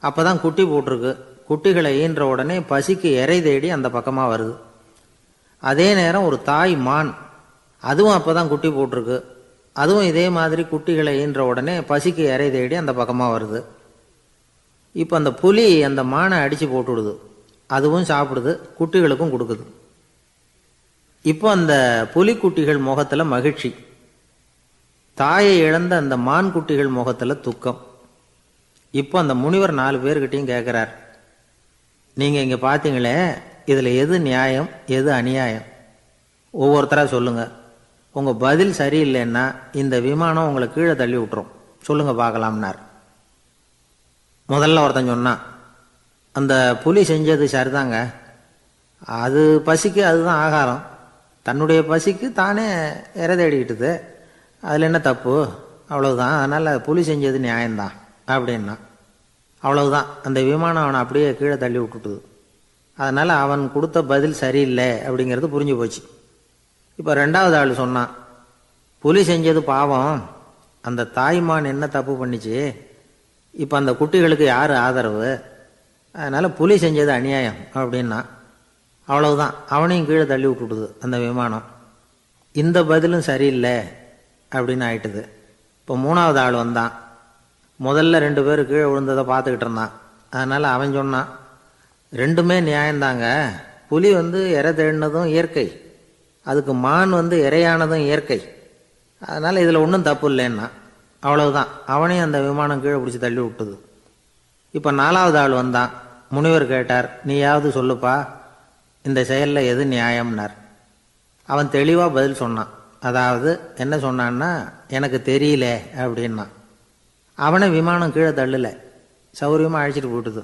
அப்போ தான் குட்டி போட்டிருக்கு. குட்டிகளை ஈன்ற உடனே பசிக்கு இறை தேடி அந்த பக்கமாக வருது. அதே நேரம் ஒரு தாய் மான், அதுவும் அப்போ தான் குட்டி போட்டிருக்கு. அதுவும் இதே மாதிரி குட்டிகளை ஈன்ற உடனே பசிக்கு இறை தேடி அந்த பக்கமாக வருது. இப்போ அந்த புலி அந்த மானை அடித்து போட்டுவிடுது. அதுவும் சாப்பிடுது, குட்டிகளுக்கும் கொடுக்குது. இப்போ அந்த புலிக்குட்டிகள் முகத்தில் மகிழ்ச்சி, தாயை இழந்த அந்த மான் குட்டிகள் முகத்தில் துக்கம். இப்போ அந்த முனிவர் 4 பேர்கிட்டையும் கேட்குறார், நீங்கள் இங்கே பார்த்தீங்களே, இதில் எது நியாயம் எது அநியாயம்? ஒவ்வொருத்தராக சொல்லுங்கள். உங்கள் பதில் சரியில்லைன்னா இந்த விமானம் உங்களை கீழே தள்ளி விட்டுரும். சொல்லுங்கள் பார்க்கலாம்னார். முதல்ல ஒருத்தன் சொன்னான், அந்த புலி செஞ்சது சரிதாங்க. அது பசிக்கு அதுதான் ஆகாரம். தன்னுடைய பசிக்கு தானே இறை தேடிக்கிட்டுது. அதில் என்ன தப்பு? அவ்வளவுதான். அதனால் புலி செஞ்சது நியாயம்தான் அப்படின்னா. அவ்வளவுதான். அந்த விமானம் அவனை அப்படியே கீழே தள்ளி விட்டுட்டுது. அதனால் அவன் கொடுத்த பதில் சரியில்லை அப்படிங்கிறது புரிஞ்சு போச்சு. இப்போ ரெண்டாவது ஆள் சொன்னான், புலி செஞ்சது பாவம், அந்த தாய்மான் என்ன தப்பு பண்ணிச்சு, இப்போ அந்த குட்டிகளுக்கு யார் ஆதரவு, அதனால் புலி செஞ்சது அநியாயம் அப்படின்னா. அவ்வளவுதான், அவனையும் கீழே தள்ளி விட்டுடுது அந்த விமானம். இந்த பதிலும் சரியில்லை அப்படின்னு ஆயிட்டுது. இப்போ மூணாவது ஆள் வந்தான். முதல்ல 2 பேர் கீழே விழுந்ததை பார்த்துக்கிட்டு இருந்தான். அதனால் அவன் சொன்னான், ரெண்டுமே நியாயந்தாங்க, புலி இரை தேடினதும் இயற்கை, அதுக்கு மான் இரையானதும் இயற்கை, அதனால் இதில் ஒன்றும் தப்பு இல்லைன்னா. அவ்வளவுதான், அவனையும் அந்த விமானம் கீழே பிடிச்சி தள்ளி விட்டுது. இப்போ நாலாவது ஆள் வந்தான். முனிவர் கேட்டார், நீயாவது சொல்லுப்பா, இந்த செயலில் எது நியாயம்னார். அவன் தெளிவாக பதில் சொன்னான். அதாவது என்ன சொன்னான்னா, எனக்கு தெரியல அப்படின்னா. அவனை விமானம் கீழே தள்ளலை, சௌரியமாக அழைச்சிட்டு போட்டுது.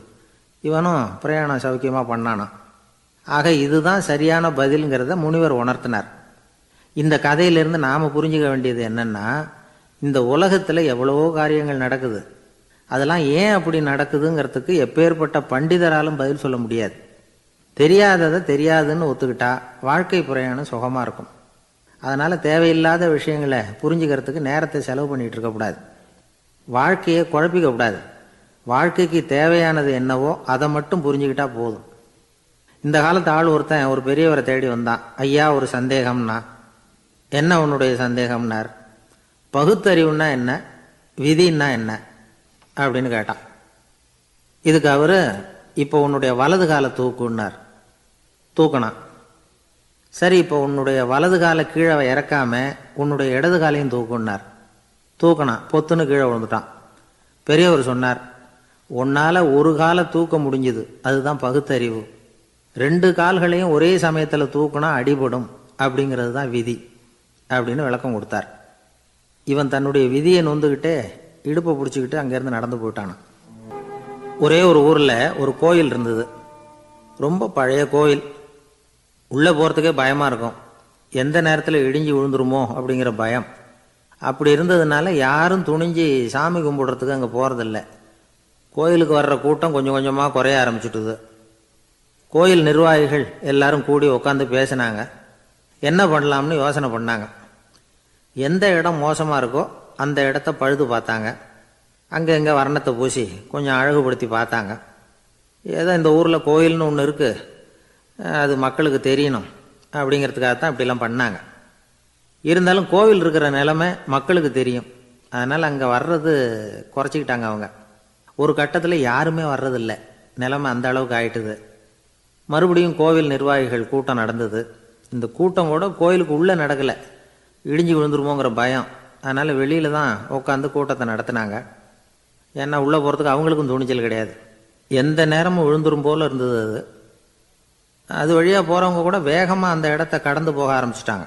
இவனும் பிரயாணம் சௌக்கியமாக பண்ணானான். ஆக இதுதான் சரியான பதிலுங்கிறத முனிவர் உணர்த்தினார். இந்த கதையிலிருந்து நாம் புரிஞ்சுக்க வேண்டியது என்னென்னா, இந்த உலகத்தில் எவ்வளவோ காரியங்கள் நடக்குது, அதெல்லாம் ஏன் அப்படி நடக்குதுங்கிறதுக்கு எப்பேற்பட்ட பண்டிதராலும் பதில் சொல்ல முடியாது. தெரியாததை தெரியாதுன்னு ஒத்துக்கிட்டா வாழ்க்கை பிரயாணம் சுகமாக இருக்கும். அதனால் தேவையில்லாத விஷயங்களை புரிஞ்சுக்கிறதுக்கு நேரத்தை செலவு பண்ணிகிட்டு இருக்கக்கூடாது. வாழ்க்கையை குழப்பிக்கக்கூடாது. வாழ்க்கைக்கு தேவையானது என்னவோ அதை மட்டும் புரிஞ்சுக்கிட்டா போதும். இந்த காலத்து ஆள் ஒருத்தன் ஒரு பெரியவரை தேடி வந்தான். ஐயா, ஒரு சந்தேகம்னா. என்ன உன்னுடைய சந்தேகம்னார். பகுத்தறிவுன்னா என்ன, விதின்னா என்ன அப்படின்னு கேட்டான். இதுக்கு அவர், இப்போ உன்னுடைய வலது காலை தூக்குன்னார். தூக்கினான். சரி, இப்போ உன்னுடைய வலது காலை கீழே இறக்காம உன்னுடைய இடது காலையும் தூக்குன்னார். தூக்கினான். பொத்துன்னு கீழே விழுந்துட்டான். பெரியவர் சொன்னார், உன்னால் ஒரு காலை தூக்க முடிஞ்சுது, அதுதான் பகுத்தறிவு. 2 கால்களையும் ஒரே சமயத்தில் தூக்குனா அடிபடும், அப்படிங்கிறது தான் விதி அப்படின்னு விளக்கம் கொடுத்தார். இவன் தன்னுடைய விதியை நொந்துக்கிட்டே இடுப்பை பிடிச்சிக்கிட்டு அங்கேருந்து நடந்து போயிட்டான். ஒரே ஒரு ஊரில் ஒரு கோயில் இருந்தது. ரொம்ப பழைய கோயில். உள்ளே போகிறதுக்கே பயமாக இருக்கும். எந்த நேரத்தில் இடிஞ்சு விழுந்துருமோ அப்படிங்கிற பயம். அப்படி இருந்ததுனால யாரும் துணிஞ்சு சாமி கும்பிடுறதுக்கு அங்கே போகிறதில்ல. கோயிலுக்கு வர்ற கூட்டம் கொஞ்சம் கொஞ்சமாக குறைய ஆரம்பிச்சுட்டுது. கோயில் நிர்வாகிகள் எல்லாரும் கூடி உட்காந்து பேசினாங்க. என்ன பண்ணலாம்னு யோசனை பண்ணாங்க. எந்த இடம் மோசமாக இருக்கோ அந்த இடத்த பழுது பார்த்தாங்க. அங்கே எங்கே வர்ணத்தை பூசி கொஞ்சம் அழகுபடுத்தி பார்த்தாங்க. ஏதோ இந்த ஊரில் கோயில்னு ஒன்று இருக்குது, அது மக்களுக்கு தெரியணும் அப்படிங்கிறதுக்காகத்தான் இப்படிலாம் பண்ணாங்க. இருந்தாலும் கோவில் இருக்கிற நிலைமை மக்களுக்கு தெரியும். அதனால் அங்கே வர்றது குறைச்சிக்கிட்டாங்க அவங்க. ஒரு கட்டத்தில் யாருமே வர்றதில்லை. நிலைமை அந்த அளவுக்கு ஆயிட்டுது. மறுபடியும் கோவில் நிர்வாகிகள் கூட்டம் நடந்தது. இந்த கூட்டம் கூட கோயிலுக்கு உள்ளே நடக்கலை, இடிஞ்சு விழுந்துருமோங்கிற பயம். அதனால் வெளியில் தான் உட்காந்து கூட்டத்தை நடத்தினாங்க. ஏன்னா உள்ளே போகிறதுக்கு அவங்களுக்கும் துணிச்சல் கிடையாது. எந்த நேரமும் விழுந்துரும் போல் இருந்தது அது. அது வழியாக போகிறவங்க கூட வேகமாக அந்த இடத்த கடந்து போக ஆரம்பிச்சிட்டாங்க.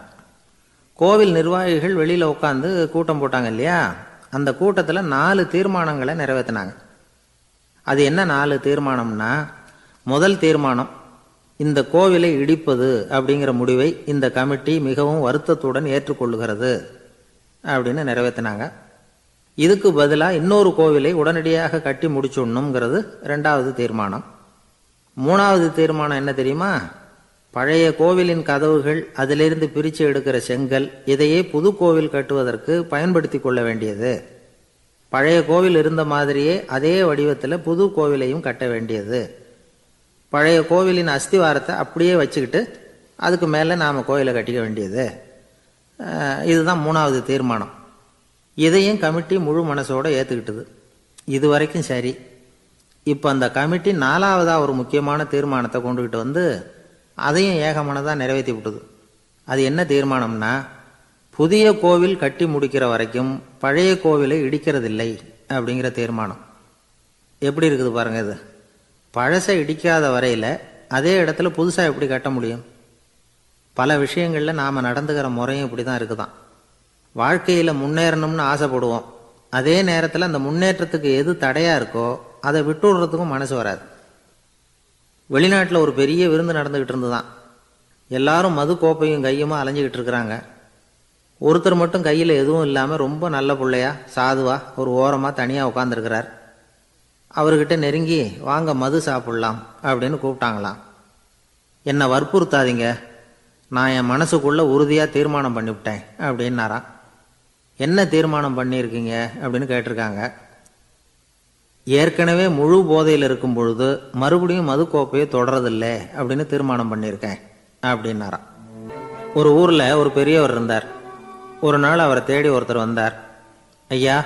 கோவில் நிர்வாகிகள் வெளியில் உட்காந்து கூட்டம் போட்டாங்க இல்லையா, அந்த கூட்டத்தில் 4 தீர்மானங்களை நிறைவேற்றினாங்க. அது என்ன 4 தீர்மானம்னா, முதல் தீர்மானம், இந்த கோவிலை இடிப்பது அப்படிங்கிற முடிவை இந்த கமிட்டி மிகவும் வருத்தத்துடன் ஏற்றுக்கொள்ளுகிறது அப்படின்னு நிறைவேற்றினாங்க. இதுக்கு பதிலாக இன்னொரு கோவிலை உடனடியாக கட்டி முடிச்சுடணுங்கிறது 2வது தீர்மானம். 3வது தீர்மானம் என்ன தெரியுமா, பழைய கோவிலின் கதவுகள், அதிலிருந்து பிரித்து எடுக்கிற செங்கல், இதையே புது கோவில் கட்டுவதற்கு பயன்படுத்தி கொள்ள வேண்டியது. பழைய கோவில் இருந்த மாதிரியே அதே வடிவத்தில் புது கோவிலையும் கட்ட வேண்டியது. பழைய கோவிலின் அஸ்திவாரத்தை அப்படியே வச்சுக்கிட்டு அதுக்கு மேலே நாம் கோயிலை கட்டிக்க வேண்டியது. இதுதான் 3வது தீர்மானம். இதையும் கமிட்டி முழு மனசோடு ஏற்றுக்கிட்டது. இது வரைக்கும் சரி. இப்போ அந்த கமிட்டி 4வதாக ஒரு முக்கியமான தீர்மானத்தை கொண்டுகிட்டு வந்து அதையும் ஏகமனதாக நிறைவேற்றி விட்டது. அது என்ன தீர்மானம்னா, புதிய கோவில் கட்டி முடிக்கிற வரைக்கும் பழைய கோவிலை இடிக்கிறதில்லை அப்படிங்கிற தீர்மானம். எப்படி இருக்குது பாருங்க இது. பழசை இடிக்காத வரையில் அதே இடத்துல புதுசாக எப்படி கட்ட முடியும்? பல விஷயங்களில் நாம் நடந்துக்கிற முறையும் இப்படி தான் இருக்குதான். வாழ்க்கையில் முன்னேறணும்னு ஆசைப்படுவோம். அதே நேரத்தில் அந்த முன்னேற்றத்துக்கு எது தடையாக இருக்கோ அதை விட்டு விடுறதுக்கும் மனசு வராது. வெளிநாட்டில் ஒரு பெரிய விருந்து நடந்துக்கிட்டு இருந்துதான். எல்லாரும் மது கோப்பையும் கையுமா அலைஞ்சிக்கிட்டு இருக்கிறாங்க. ஒருத்தர் மட்டும் கையில் எதுவும் இல்லாமல் ரொம்ப நல்ல பிள்ளையா சாதுவா ஒரு ஓரமாக தனியாக உட்காந்துருக்கிறார். அவர்கிட்ட நெருங்கி, வாங்க மது சாப்பிட்லாம் அப்படின்னு கூப்பிட்டாங்களாம். என்னை வற்புறுத்தாதீங்க, நான் என் மனசுக்குள்ள உறுதியாக தீர்மானம் பண்ணிவிட்டேன் அப்படின்னாராம். என்ன தீர்மானம் பண்ணியிருக்கீங்க அப்படின்னு கேட்டிருக்காங்க. ஏற்கனவே முழு போதையில் இருக்கும் பொழுது மறுபடியும் மது கோப்பையை தொடரதில்லை அப்படின்னு தீர்மானம் பண்ணியிருக்கேன் அப்படின்னாராம். ஒரு ஊரில் ஒரு பெரியவர் இருந்தார். ஒரு நாள் அவரை தேடி ஒருத்தர் வந்தார். ஐயா,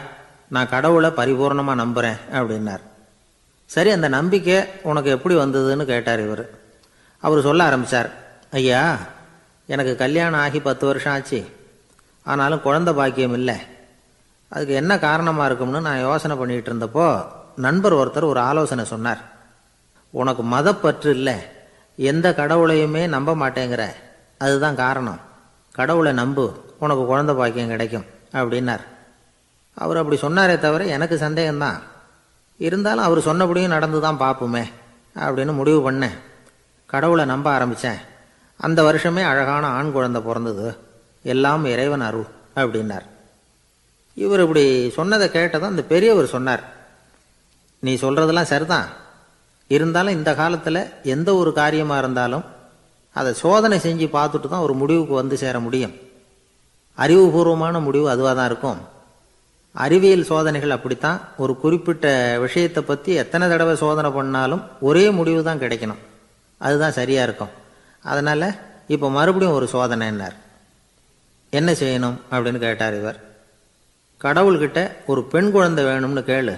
நான் கடவுளை பரிபூர்ணமாக நம்புகிறேன் அப்படின்னார். சரி, அந்த நம்பிக்கை உனக்கு எப்படி வந்ததுன்னு கேட்டார் இவர். அவர் சொல்ல ஆரம்பித்தார். ஐயா, எனக்கு கல்யாணம் ஆகி 10 வருஷம் ஆச்சு. ஆனாலும் குழந்தை பாக்கியம் இல்லை. அதுக்கு என்ன காரணமாக இருக்கும்னு நான் யோசனை பண்ணிகிட்டு இருந்தப்போ நண்பர் ஒருத்தர் ஒரு ஆலோசனை சொன்னார். உனக்கு மதப்பற்று இல்லை, எந்த கடவுளையுமே நம்ப மாட்டேங்கிற, அதுதான் காரணம். கடவுளை நம்பு, உனக்கு குழந்தை பாக்கியம் கிடைக்கும் அப்படின்னார். அவர் அப்படி சொன்னாரே தவிர எனக்கு சந்தேகம்தான். இருந்தாலும் அவர் சொன்னபடியும் நடந்து தான் பார்ப்போமே அப்படின்னு முடிவு பண்ணேன். கடவுளை நம்ப ஆரம்பித்தேன். அந்த வருஷமே அழகான ஆண் குழந்தை பிறந்தது. எல்லாம் இறைவன் அருள் அப்படின்னார். இவர் இப்படி சொன்னதை கேட்டதும் அந்த பெரியவர் சொன்னார், நீ சொல்கிறதெல்லாம் சரிதான். இருந்தாலும் இந்த காலத்தில் எந்த ஒரு காரியமாக இருந்தாலும் அதை சோதனை செஞ்சு பார்த்துட்டு தான் ஒரு முடிவுக்கு வந்து சேர முடியும். அறிவுபூர்வமான முடிவு அதுவாக தான் இருக்கும். அறிவியல் சோதனைகள் அப்படித்தான். ஒரு குறிப்பிட்ட விஷயத்தை பற்றி எத்தனை தடவை சோதனை பண்ணாலும் ஒரே முடிவு தான் கிடைக்கணும். அதுதான் சரியாக இருக்கும். அதனால் இப்போ மறுபடியும் ஒரு சோதனைன்னார். என்ன செய்யணும் அப்படின்னு கேட்டார் இவர். கடவுள்கிட்ட ஒரு பெண் குழந்தை வேணும்னு கேளு.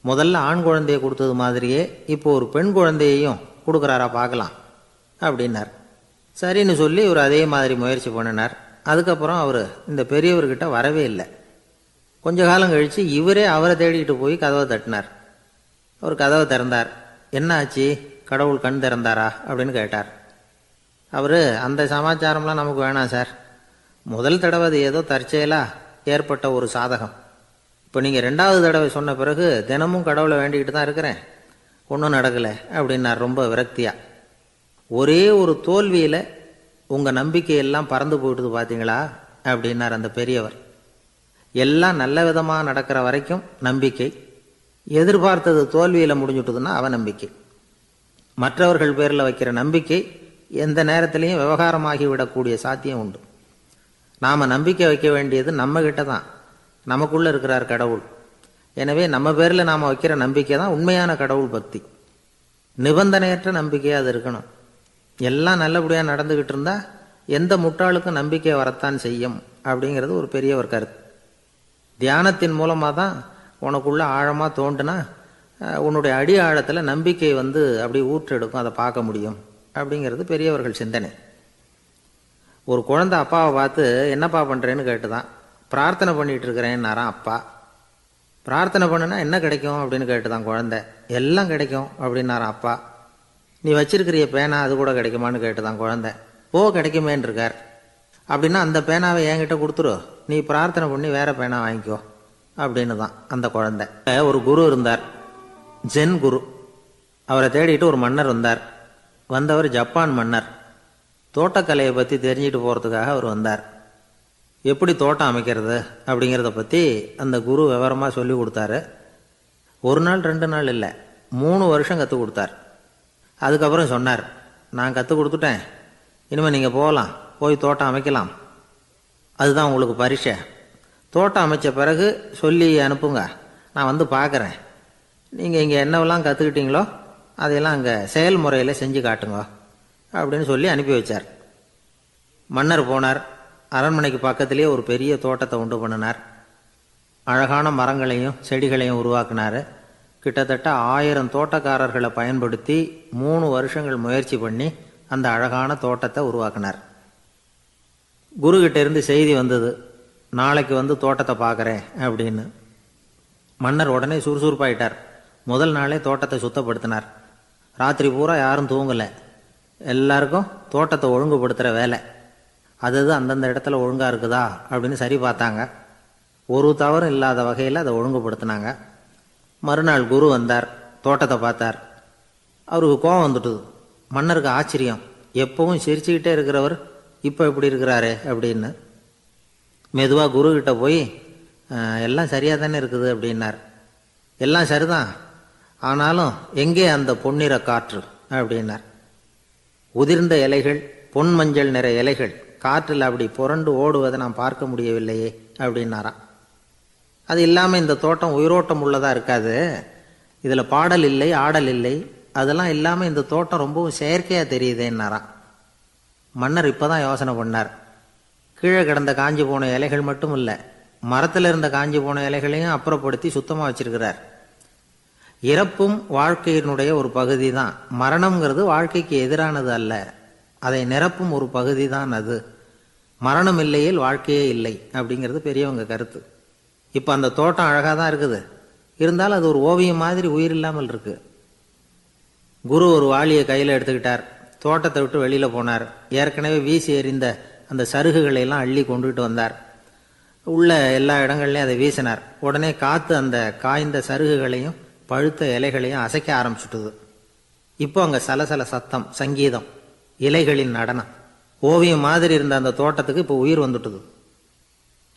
முதல்ல ஆண் குழந்தையை கொடுத்தது மாதிரியே இப்போ ஒரு பெண் குழந்தையையும் கொடுக்குறாரா பார்க்கலாம் அப்படின்னார். சரின்னு சொல்லி இவர் அதே மாதிரி முயற்சி பண்ணினார். அதுக்கப்புறம் அவர் இந்த பெரியவர்கிட்ட வரவே இல்லை. கொஞ்ச காலம் கழித்து இவரே அவரை தேடிக்கிட்டு போய் கதவை தட்டினார். அவர் கதவை திறந்தார். என்ன ஆச்சு, கடவுள் கண் திறந்தாரா அப்படின்னு கேட்டார். அவர், அந்த சமாச்சாரம்லாம் நமக்கு வேணாம் சார். முதல் தடவை அது ஏதோ தற்செயலாக ஏற்பட்ட ஒரு சாதகம். இப்போ நீங்கள் 2வது தடவை சொன்ன பிறகு தினமும் கடவுளை வேண்டிக்கிட்டு தான் இருக்கிறேன், ஒன்றும் நடக்கலை அப்படின்னார் ரொம்ப விரக்தியாக. ஒரே ஒரு தோல்வியில் உங்கள் நம்பிக்கையெல்லாம் பறந்து போயிடுது பார்த்தீங்களா அப்படின்னார் அந்த பெரியவர். எல்லாம் நல்ல விதமாக நடக்கிற வரைக்கும் நம்பிக்கை, எதிர்பார்த்தது தோல்வியில் முடிஞ்சுட்டுதுன்னா அவநம்பிக்கை. மற்றவர்கள் பேரில் வைக்கிற நம்பிக்கை எந்த நேரத்திலையும் விவகாரமாகி விடக்கூடிய சாத்தியம் உண்டு. நாம் நம்பிக்கை வைக்க வேண்டியது நம்மகிட்ட தான். நமக்குள்ளே இருக்கிறார் கடவுள். எனவே நம்ம பேரில் நாம் வைக்கிற நம்பிக்கை தான் உண்மையான கடவுள் பக்தி. நிபந்தனையற்ற நம்பிக்கையாக அது இருக்கணும். எல்லாம் நல்லபடியாக நடந்துக்கிட்டு இருந்தால் எந்த முட்டாளுக்கும் நம்பிக்கை வரத்தான் செய்யும் அப்படிங்கிறது ஒரு பெரியவர் கருத்து. தியானத்தின் மூலமாக தான் உனக்குள்ள ஆழமாக தோண்டுனா உன்னுடைய அடி ஆழத்தில் நம்பிக்கை அப்படி ஊற்றெடுக்கும், அதை பார்க்க முடியும் அப்படிங்கிறது பெரியவர்கள் சிந்தனை. ஒரு குழந்தை அப்பாவை பார்த்து என்னப்பா பண்ணுறேன்னு கேட்டுதான். பிரார்த்தனை பண்ணிகிட்டு இருக்கிறேன்னாராம் அப்பா. பிரார்த்தனை பண்ணுனா என்ன கிடைக்கும் அப்படின்னு கேட்டுதான் குழந்தை. எல்லாம் கிடைக்கும் அப்படின்னாராம் அப்பா. நீ வச்சிருக்கிறிய பேனா அது கூட கிடைக்குமான்னு கேட்டுதான் குழந்தை. கிடைக்குமேன்னு இருக்கார். அப்படின்னா அந்த பேனாவை என்கிட்ட கொடுத்துரு, நீ பிரார்த்தனை பண்ணி வேற பேனா வாங்கிக்கோ அப்படின்னு தான் அந்த குழந்தை. ஒரு குரு இருந்தார், ஜென் குரு. அவரை தேடிட்டு ஒரு மன்னர் வந்தார். வந்தவர் ஜப்பான் மன்னர். தோட்டக்கலையை பற்றி தெரிஞ்சுட்டு போகிறதுக்காக அவர் வந்தார். எப்படி தோட்டம் அமைக்கிறது அப்படிங்கிறத பற்றி அந்த குரு விவரமாக சொல்லி கொடுத்தாரு. 1 நாள் 2 நாள் இல்லை, 3 வருஷம் கற்றுக் கொடுத்தார். அதுக்கப்புறம் சொன்னார், நான் கற்றுக் கொடுத்துட்டேன், இனிமேல் நீங்கள் போகலாம், போய் தோட்டம் அமைக்கலாம். அதுதான் உங்களுக்கு பரீட்சை. தோட்டம் அமைச்ச பிறகு சொல்லி அனுப்புங்க, நான் வந்து பார்க்குறேன். நீங்கள் இங்கே என்னவெல்லாம் கற்றுக்கிட்டீங்களோ அதையெல்லாம் அங்கே செயல்முறையில் செஞ்சு காட்டுங்க அப்படின்னு சொல்லி அனுப்பி வச்சார். மன்னர் போனார். அரண்மனைக்கு பக்கத்திலே ஒரு பெரிய தோட்டத்தை உண்டு பண்ணினார். அழகான மரங்களையும் செடிகளையும் உருவாக்கினார். கிட்டத்தட்ட 1000 தோட்டக்காரர்களை பயன்படுத்தி 3 வருஷங்கள் முயற்சி பண்ணி அந்த அழகான தோட்டத்தை உருவாக்கினார். குருகிட்ட இருந்து செய்தி வந்தது, நாளைக்கு வந்து தோட்டத்தை பார்க்குறேன் அப்படின்னு. மன்னர் உடனே சுறுசுறுப்பாயிட்டார். முதல் நாளே தோட்டத்தை சுத்தப்படுத்தினார். ராத்திரி பூரா யாரும் தூங்கலை. எல்லாருக்கும் தோட்டத்தை ஒழுங்குபடுத்துகிற வேலை. அது அந்தந்த இடத்துல ஒழுங்காக இருக்குதா அப்படின்னு சரி பார்த்தாங்க. ஒரு தவறும் இல்லாத வகையில் அதை ஒழுங்குபடுத்தினாங்க. மறுநாள் குரு வந்தார், தோட்டத்தை பார்த்தார். அவருக்கு கோபம் வந்துட்டுது. மன்னருக்கு ஆச்சரியம், எப்பவும் சிரிச்சுக்கிட்டே இருக்கிறவர் இப்போ இப்படி இருக்கிறாரு அப்படின்னு. மெதுவாக குருக்கிட்ட போய் எல்லாம் சரியாக தானே இருக்குது அப்படின்னார். எல்லாம் சரிதான், ஆனாலும் எங்கே அந்த பொன்னிற காற்று அப்படின்னார். உதிர்ந்த இலைகள், பொன் மஞ்சள் நிற இலைகள் காற்றில் அப்படி புரண்டு ஓடுவதை நான் பார்க்க முடியவில்லையே அப்படின்னாராம். அது இல்லாமல் இந்த தோட்டம் உயிரோட்டம் உள்ளதாக இருக்காது, இதில் பாடல் இல்லை ஆடல் இல்லை, அதெல்லாம் இல்லாமல் இந்த தோட்டம் ரொம்பவும் செயற்கையாக தெரியுதேன்னாராம். மன்னர் இப்போ தான் யோசனை பண்ணார். கீழே கிடந்த காஞ்சி போன இலைகள் மட்டும் இல்லை, மரத்தில் இருந்த காஞ்சி போன இலைகளையும் அப்புறப்படுத்தி சுத்தமாக வச்சிருக்கிறார். இறப்பும் வாழ்க்கையினுடைய ஒரு பகுதி தான். மரணம்ங்கிறது வாழ்க்கைக்கு எதிரானது அல்ல, அதை நிரப்பும் ஒரு பகுதி தான் அது. மரணம் இல்லையில் வாழ்க்கையே இல்லை அப்படிங்கிறது பெரியவங்க கருத்து. இப்போ அந்த தோட்டம் அழகாக தான் இருக்குது, இருந்தாலும் அது ஒரு ஓவியம் மாதிரி உயிர் இல்லாமல் இருக்கு. குரு ஒரு வாளியை கையில் எடுத்துக்கிட்டார், தோட்டத்தை விட்டு வெளியில் போனார். ஏற்கனவே வீசி எறிந்த அந்த சருகுகளை எல்லாம் அள்ளி கொண்டுகிட்டு வந்தார். உள்ள எல்லா இடங்கள்லையும் அதை வீசினார். உடனே காற்று அந்த காய்ந்த சருகுகளையும் பழுத்த இலைகளையும் அசைக்க ஆரம்பிச்சுட்டுது. இப்போ அங்கே சலசல சத்தம், சங்கீதம், இலைகளின் நடனம், ஓவியம் மாதிரி இருந்த அந்த தோட்டத்துக்கு இப்போ உயிர் வந்துட்டுது.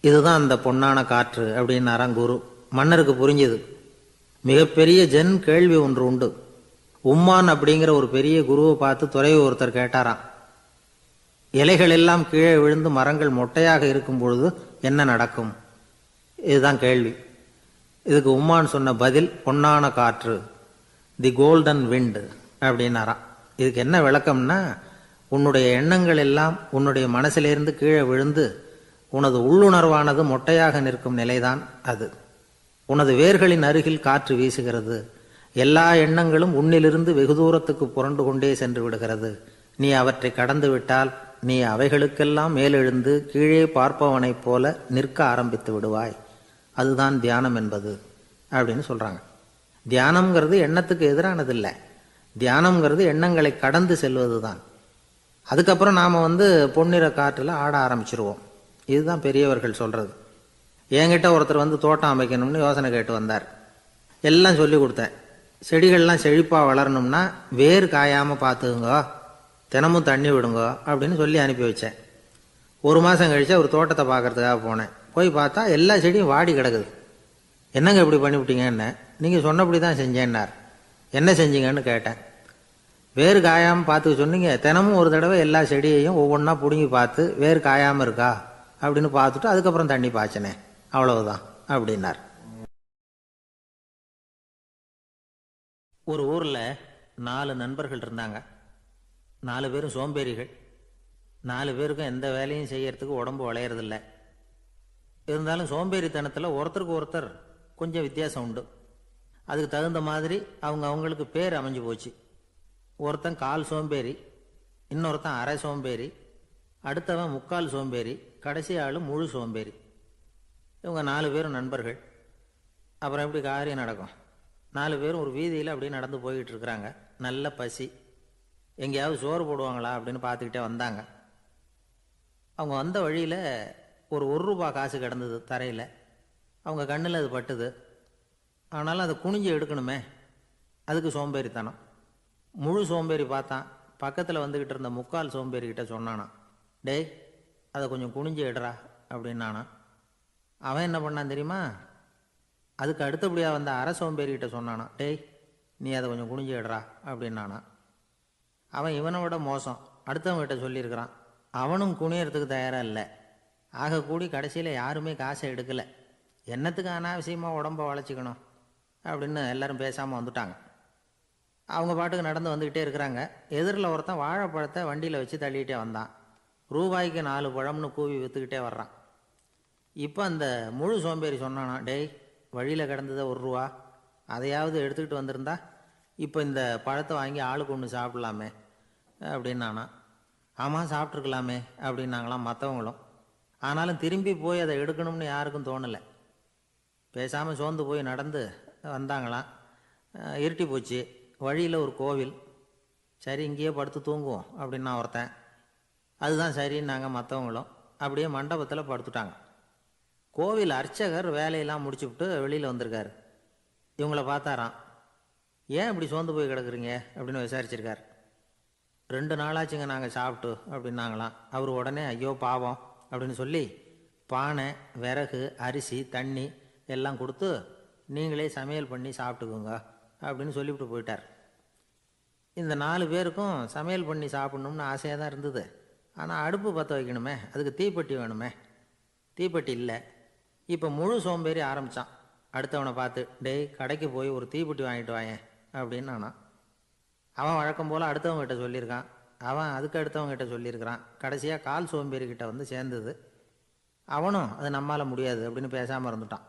இதுதான் அந்த பொன்னான காற்று அப்படின்னாராம் குரு. மன்னருக்கு புரிஞ்சுது. மிகப்பெரிய ஜென் கேள்வி ஒன்று உண்டு. உம்மான் அப்படிங்கிற ஒரு பெரிய குருவை பார்த்து துறவி ஒருத்தர் கேட்டாராம், இலைகள் எல்லாம் கீழே விழுந்து மரங்கள் மொட்டையாக இருக்கும் பொழுது என்ன நடக்கும்? இதுதான் கேள்வி. இதுக்கு உம்மான் சொன்ன பதில் பொன்னான காற்று, தி கோல்டன் விண்ட் அப்படின்னாராம். இதுக்கு என்ன விளக்கம்னா, உன்னுடைய எண்ணங்கள் எல்லாம் உன்னுடைய மனசிலிருந்து கீழே விழுந்து உனது உள்ளுணர்வானது மொட்டையாக நிற்கும் நிலைதான் அது. உனது வேர்களின் அருகில் காற்று வீசுகிறது. எல்லா எண்ணங்களும் உன்னிலிருந்து வெகு தூரத்துக்கு புரண்டு கொண்டே சென்று விடுகிறது. நீ அவற்றை கடந்து விட்டால் நீ அவைகளுக்கெல்லாம் மேலெழுந்து கீழே பார்ப்பவனைப் போல நிற்க ஆரம்பித்து விடுவாய். அதுதான் தியானம் என்பது அப்படின்னு சொல்றாங்க. தியானம்ங்கிறது எண்ணத்துக்கு எதிரானது இல்லை, தியானம்ங்கிறது எண்ணங்களை கடந்து செல்வது தான். அதுக்கப்புறம் நாம் பொன்னிற காற்றில் ஆட ஆரம்பிச்சிருவோம். இதுதான் பெரியவர்கள் சொல்றது. என்கிட்ட ஒருத்தர் தோட்டம் அமைக்கணும்னு யோசனை கேட்டு வந்தார். எல்லாம் சொல்லி கொடுத்தேன். செடிகள்லாம் செழிப்பாக வளரணும்னா வேர் காயாமல் பார்த்துக்குங்க, தினமும் தண்ணி விடுங்க அப்படின்னு சொல்லி அனுப்பி வச்சேன். ஒரு மாதம் கழிச்சு ஒரு தோட்டத்தை பார்க்கறதுக்காக போனேன். போய் பார்த்தா எல்லா செடியும் வாடி கிடக்குது. என்னங்க இப்படி பண்ணிவிட்டீங்கன்னு. நீங்கள் சொன்னபடி தான் செஞ்சேன்னார். என்ன செஞ்சீங்கன்னு கேட்டேன். வேறு காயாமல் பார்த்துக்க சொன்னீங்க, தினமும் ஒரு தடவை எல்லா செடியையும் ஒவ்வொன்றா பிடுங்கி பார்த்து வேறு காயாமல் இருக்கா அப்படின்னு பார்த்துட்டு அதுக்கப்புறம் தண்ணி பாய்ச்சனே, அவ்வளவுதான் அப்படின்னார். ஒரு ஊரில் 4 நண்பர்கள் இருந்தாங்க. 4 பேரும் சோம்பேறிகள். 4 பேருக்கும் எந்த வேலையும் செய்யறதுக்கு உடம்பு வளையறதில்லை. இருந்தாலும் சோம்பேறித்தனத்தில் ஒருத்தருக்கு ஒருத்தர் கொஞ்சம் வித்தியாசம் உண்டு. அதுக்கு தகுந்த மாதிரி அவங்களுக்கு பேர் அமைஞ்சு போச்சு. ஒருத்தன் கால் சோம்பேறி, இன்னொருத்தன் அரை சோம்பேறி, அடுத்தவன் முக்கால் சோம்பேறி, கடைசி ஆள் முழு சோம்பேறி. இவங்க 4 பேரும் நண்பர்கள். அப்புறம் எப்படி காரியம் நடக்கும்? 4 பேரும் ஒரு வீதியில் அப்படியே நடந்து போய்கிட்டு இருக்கிறாங்க. நல்ல பசி. எங்கேயாவது சோறு போடுவாங்களா அப்படின்னு பார்த்துக்கிட்டே வந்தாங்க. அவங்க வந்த வழியில் ஒரு ரூபா காசு கிடந்தது தரையில். அவங்க கண்ணில் அது பட்டுது. ஆனாலும் அதை குனிஞ்சு எடுக்கணுமே, அதுக்கு சோம்பேறித்தனம். முழு சோம்பேறி பார்த்தான். பக்கத்தில் வந்துக்கிட்டு இருந்த முக்கால் சோம்பேறிக்கிட்ட சொன்னானான், டேய் அதை கொஞ்சம் குனிஞ்சு எடுறா அப்படின்னானா. அவன் என்ன பண்ணான் தெரியுமா? அதுக்கு அடுத்தபடியாக வந்த அரை சோம்பேறிக்கிட்ட சொன்னானா, டேய் நீ அதை கொஞ்சம் குனிஞ்சு எடுறா அப்படின்னானா. அவன் இவனை விட மோசம், அடுத்தவங்கிட்ட சொல்லியிருக்கிறான். அவனும் குனியறதுக்கு தயாராக இல்லை. ஆக கூடி கடைசியில் யாருமே காசை எடுக்கலை. என்னத்துக்கு அனாவசியமாக உடம்பை வளைச்சிக்கணும் அப்படின்னு எல்லாரும் பேசாமல் வந்துட்டாங்க. அவங்க பாட்டுக்கு நடந்து வந்துக்கிட்டே இருக்கிறாங்க. எதிரில் ஒருத்தன் வாழைப்பழத்தை வண்டியில் வச்சு தள்ளிக்கிட்டே வந்தான். ரூபாய்க்கு 4 பழம்னு கூவி விற்றுக்கிட்டே வர்றான். இப்போ அந்த முழு சோம்பேறி சொன்னானா, டேய் வழியில் கிடந்ததை ரூபா, அதையாவது எடுத்துக்கிட்டு வந்திருந்தா இப்போ இந்த பழத்தை வாங்கி ஆளுக்கு ஒன்று சாப்பிடலாமே அப்படின்னானா. ஆமாம் சாப்பிட்ருக்கலாமே அப்படின்னாங்களாம் மற்றவங்களும். ஆனாலும் திரும்பி போய் அதை எடுக்கணும்னு யாருக்கும் தோணலை. பேசாமல் சோர்ந்து போய் நடந்து வந்தாங்களாம். இருட்டி போச்சு. வழியில் ஒரு கோவில். சரி இங்கேயே படுத்து தூங்குவோம் அப்படின்னா ஒருத்தன். அதுதான் சரின்னாங்க மற்றவங்களும். அப்படியே மண்டபத்தில் படுத்துட்டாங்க. கோவில் அர்ச்சகர் வேலையெல்லாம் முடிச்சுவிட்டு வெளியில் வந்திருக்காரு. இவங்கள பார்த்தாராம். ஏன் இப்படி சோர்ந்து போய் கிடக்குறீங்க அப்படின்னு விசாரிச்சிருக்கார். 2 நாளாச்சுங்க நாங்கள் சாப்பிட்டு அப்படின்னாங்களாம். அவர் உடனே ஐயோ பாவம் அப்படின்னு சொல்லி பானை, விறகு, அரிசி, தண்ணி எல்லாம் கொடுத்து நீங்களே சமையல் பண்ணி சாப்பிட்டுக்குங்க அப்படின்னு சொல்லிவிட்டு போயிட்டார். இந்த 4 பேருக்கும் சமையல் பண்ணி சாப்பிட்ணும்னு ஆசையாக தான் இருந்தது. ஆனால் அடுப்பு பற்ற வைக்கணுமே, அதுக்கு தீப்பெட்டி வேணுமே, தீப்பெட்டி இல்லை. இப்போ முழு சோம்பேறி ஆரம்பித்தான். அடுத்தவனை பார்த்து, டேய் கடைக்கு போய் ஒரு தீப்பெட்டி வாங்கிட்டு வாயேன் அப்படின்னு நானான். அவன் வழக்கம் போல் அடுத்தவங்ககிட்ட சொல்லியிருக்கான். அவன் அதுக்கு அடுத்தவங்ககிட்ட சொல்லியிருக்கிறான். கடைசியாக கால் சோம்பேறிக்கிட்ட வந்து சேர்ந்தது. அவனும் அது நம்மால் முடியாது அப்படின்னு பேசாமல் இருந்துட்டான்.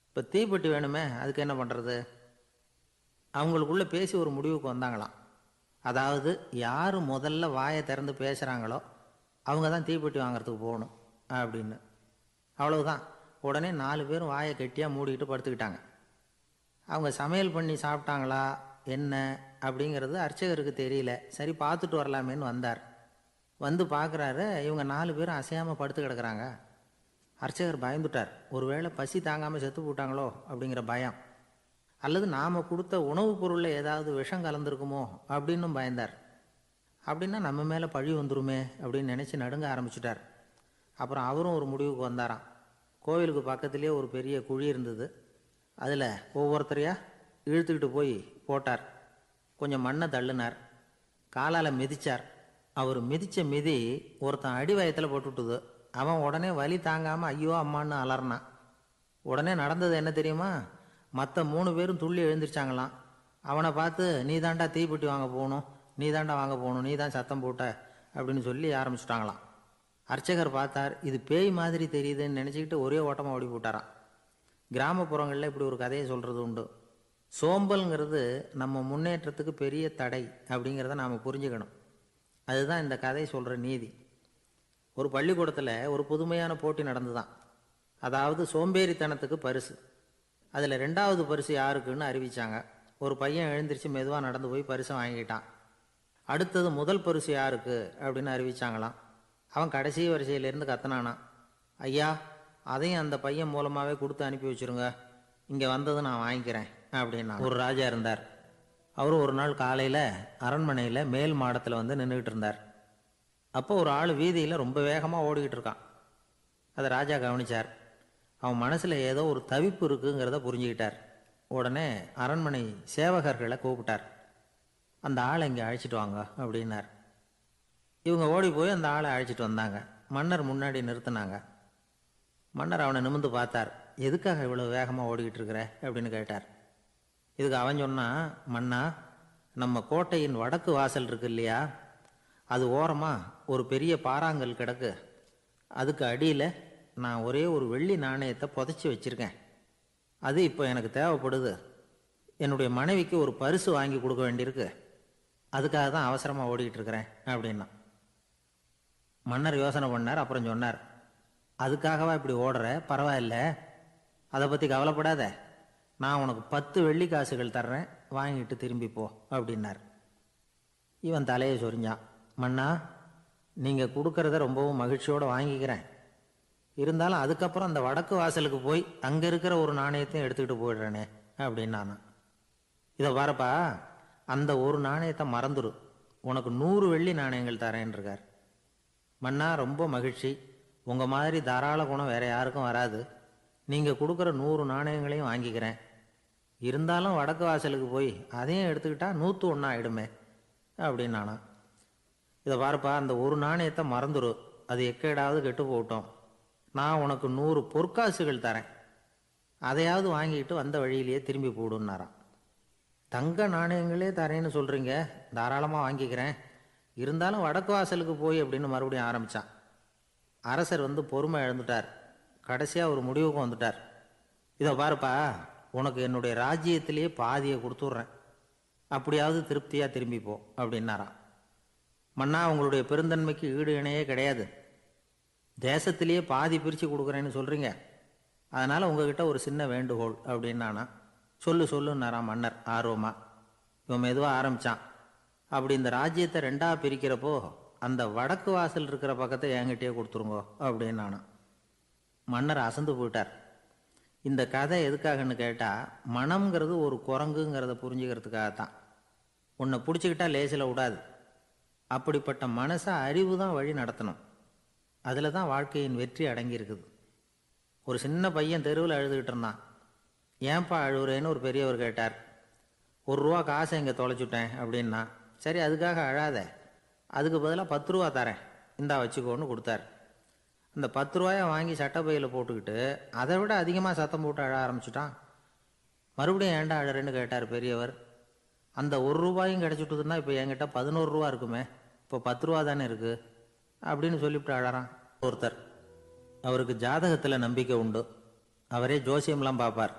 இப்போ தீப்பெட்டி வேணுமே, அதுக்கு என்ன பண்ணுறது? அவங்களுக்குள்ளே பேசி ஒரு முடிவுக்கு வந்தாங்களாம். அதாவது யார் முதல்ல வாயை திறந்து பேசுகிறாங்களோ அவங்க தான் தீப்பெட்டி வாங்கிறதுக்கு போகணும் அப்படின்னு. அவ்வளவுதான். உடனே 4 பேரும் வாயை கெட்டியாக மூடிக்கிட்டு படுத்துக்கிட்டாங்க. அவங்க சமையல் பண்ணி சாப்பிட்டாங்களா என்ன அப்படிங்கிறது அர்ச்சகருக்கு தெரியல. சரி பார்த்துட்டு வரலாமேன்னு வந்தார். வந்து பார்க்குறாரு, இவங்க 4 பேரும் அசையாமல் படுத்து கிடக்குறாங்க. அர்ச்சகர் பயந்துட்டார். ஒருவேளை பசி தாங்காமல் செத்து போட்டாங்களோ அப்படிங்கிற பயம், அல்லது நாம் கொடுத்த உணவுப் பொருளில் ஏதாவது விஷம் கலந்துருக்குமோ அப்படின்னும் பயந்தார். அப்படின்னா நம்ம மேலே பழி வந்துருமே அப்படின்னு நினச்சி நடுங்க ஆரம்பிச்சுட்டார். அப்புறம் அவரும் ஒரு முடிவுக்கு வந்தாராம். கோவிலுக்கு பக்கத்துலேயே ஒரு பெரிய குழி இருந்தது. அதில் ஒவ்வொருத்தரையாக இழுத்துக்கிட்டு போய் போட்டார். கொஞ்சம் மண்ணை தள்ளினார். காலால் மிதித்தார். அவர் மிதித்த மிதி ஒருத்தன் அடி வயத்தில் போட்டுவிட்டுது. அவன் உடனே வலி தாங்காமல் ஐயோ அம்மான்னு அலறினான். உடனே நடந்தது என்ன தெரியுமா? மற்ற 3 பேரும் துள்ளி எழுந்திரிச்சாங்களாம். அவனை பார்த்து, நீ தாண்டா தீப்பெட்டி வாங்க போகணும், நீ தாண்டா வாங்க போகணும், நீ தான் சத்தம் போட்ட அப்படின்னு சொல்லி ஆரம்பிச்சுட்டாங்களாம். அர்ச்சகர் பார்த்தார். இது பேய் மாதிரி தெரியுதுன்னு நினச்சிக்கிட்டு ஒரே ஓட்டமாக ஓடி போட்டாராம். கிராமப்புறங்களில் இப்படி ஒரு கதையை சொல்கிறது உண்டு. சோம்பல்ங்கிறது நம்ம முன்னேற்றத்துக்கு பெரிய தடை அப்படிங்கிறத நாம் புரிஞ்சுக்கணும். அதுதான் இந்த கதை சொல்கிற நீதி. ஒரு பள்ளிக்கூடத்தில் ஒரு புதுமையான போட்டி நடந்துதான். அதாவது சோம்பேறித்தனத்துக்கு பரிசு. அதில் 2வது பரிசு யாருக்குன்னு அறிவித்தாங்க. ஒரு பையன் எழுந்திரிச்சு மெதுவாக நடந்து போய் பரிசை வாங்கிட்டான். அடுத்தது முதல் பரிசு யாருக்கு அப்படின்னு அறிவிச்சாங்களாம். அவன் கடைசி வரிசையிலேருந்து கத்தனானான், ஐயா அதையும் அந்த பையன் மூலமாகவே கொடுத்து அனுப்பி வச்சுருங்க, இங்கே வந்தது நான் வாங்கிக்கிறேன் அப்படின்னா. ஒரு ராஜா இருந்தார். அவரும் ஒரு நாள் காலையில் அரண்மனையில் மேல் மாடத்தில் வந்து நின்றுக்கிட்டு இருந்தார். அப்போ ஒரு ஆள் வீதியில் ரொம்ப வேகமாக ஓடிக்கிட்டு இருக்கான். அதை ராஜா கவனித்தார். அவன் மனசில் ஏதோ ஒரு தவிப்பு இருக்குங்கிறத புரிஞ்சுக்கிட்டார். உடனே அரண்மனை சேவகர்களை கூப்பிட்டார். அந்த ஆளை இங்கே அழைச்சிட்டு வாங்க அப்படின்னார். இவங்க ஓடி போய் அந்த ஆளை அழைச்சிட்டு வந்தாங்க. மன்னர் முன்னாடி நிறுத்தினாங்க. மன்னர் அவனை நிமிர்ந்து பார்த்தார். எதுக்காக இவ்வளோ வேகமாக ஓடிக்கிட்டு இருக்கிற அப்படின்னு கேட்டார். இதுக்கு அவன் சொன்னான், மன்னா, நம்ம கோட்டையின் வடக்கு வாசல் இருக்கு இல்லையா, அது ஓரமாக ஒரு பெரிய பாறாங்கல் கிடக்கு. அதுக்கு அடியில் நான் ஒரே ஒரு வெள்ளி நாணயத்தை புதைச்சி வச்சுருக்கேன். அது இப்போ எனக்கு தேவைப்படுது. என்னுடைய மனைவிக்கு ஒரு பரிசு வாங்கி கொடுக்க வேண்டியிருக்கு. அதுக்காக தான் அவசரமாக ஓடிக்கிட்டு இருக்கிறேன் அப்படின்னா. மன்னர் யோசனை பண்ணார். அப்புறம் சொன்னார், அதுக்காகவா இப்படி ஓடுற? பரவாயில்ல, அதை பற்றி கவலைப்படாத. நான் உனக்கு 10 வெள்ளி காசுகள் தர்றேன், வாங்கிட்டு திரும்பி போ அப்படின்னார். இவன் தலையை சொரிஞ்சான். மன்னா, நீங்கள் கொடுக்கறத ரொம்பவும் மகிழ்ச்சியோடு வாங்கிக்கிறேன். இருந்தாலும் அதுக்கப்புறம் அந்த வடக்கு வாசலுக்கு போய் அங்கே இருக்கிற ஒரு நாணயத்தையும் எடுத்துக்கிட்டு போயிடுறேனே அப்படின்னு நான். இதை பாருப்பா, அந்த ஒரு நாணயத்தை மறந்துடு, உனக்கு 100 வெள்ளி நாணயங்கள் தரேன் இருக்கார். மன்னா, ரொம்ப மகிழ்ச்சி. உங்கள் மாதிரி தாராள குணம் வேற யாருக்கும் வராது. நீங்கள் கொடுக்குற 100 நாணயங்களையும் வாங்கிக்கிறேன். இருந்தாலும் வடக்கு வாசலுக்கு போய் அதையும் எடுத்துக்கிட்டா 101 ஆகிடுமே அப்படின்னு நானா. இதை பாருப்பா, அந்த ஒரு நாணயத்தை மறந்துடு, அது எக்கேடாவது கெட்டு போகட்டும். நான் உனக்கு 100 பொற்காசுகள் தரேன், அதையாவது வாங்கிட்டு வந்த வழியிலேயே திரும்பி போடுன்னாரான். தங்க நாணயங்களே தரேன்னு சொல்கிறீங்க, தாராளமாக வாங்கிக்கிறேன். இருந்தாலும் வடக்கு வாசலுக்கு போய் அப்படின்னு மறுபடியும் ஆரம்பித்தான். அரசர் வந்து பொறுமை இழந்துட்டார். கடைசியாக ஒரு முடிவுக்கு வந்துட்டார். இதை பாருப்பா, உனக்கு என்னுடைய ராஜ்யத்திலேயே பாதியை கொடுத்துட்றேன், அப்படியாவது திருப்தியாக திரும்பிப்போ அப்படின்னாராம். மன்னா, உங்களுடைய பெருந்தன்மைக்கு ஈடு இணையே கிடையாது. தேசத்திலேயே பாதி பிரித்து கொடுக்குறேன்னு சொல்கிறீங்க, அதனால் உங்ககிட்ட ஒரு சின்ன வேண்டுகோள் அப்படின்னானா. சொல்லுன்னாராம் மன்னர் ஆர்வமாக. இவன் மெதுவாக ஆரம்பித்தான். அப்படி இந்த ராஜ்யத்தை 2ஆக பிரிக்கிறப்போ அந்த வடக்கு வாசல் இருக்கிற பக்கத்தை என்கிட்டயே கொடுத்துருங்கோ அப்படின்னானா. மன்னர் அசந்து போயிட்டார். இந்த கதை எதுக்காகன்னு கேட்டால், மனம்ங்கிறது ஒரு குரங்குங்கிறத புரிஞ்சுக்கிறதுக்காகத்தான். உன்னை பிடிச்சிக்கிட்டா லேசில் விடாது. அப்படிப்பட்ட மனசை அறிவு தான் வழி நடத்தணும். அதில் தான் வாழ்க்கையின் வெற்றி அடங்கியிருக்குது. ஒரு சின்ன பையன் தெருவில் அழுதுகிட்டு இருந்தான். ஏன்பா அழுகுறேன்னு ஒரு பெரியவர் கேட்டார். ₹1 காசை இங்கே தொலைச்சுட்டேன் அப்படின்னா. சரி, அதுக்காக அழாத, அதுக்கு பதிலாக 10 ரூபா தரேன், இந்தா வச்சுக்கோன்னு கொடுத்தார். அந்த 10 ரூபாயை வாங்கி சட்டப்பையில் போட்டுக்கிட்டு அதை விட அதிகமாக சத்தம் போட்டு அழ ஆரம்பிச்சுட்டான். மறுபடியும் ஏன்டா அழறேன்னு கேட்டார் பெரியவர். அந்த 1 ரூபாயும் கிடச்சிட்டுதுன்னா இப்போ என்கிட்ட 11 ரூபா இருக்குமே, இப்போ 10 ரூபா தானே இருக்குது அப்படின்னு சொல்லிவிட்டு அழறான் ஒருத்தர். அவருக்கு ஜாதகத்தில் நம்பிக்கை உண்டு. அவரே ஜோசியம்லாம் பார்ப்பார்.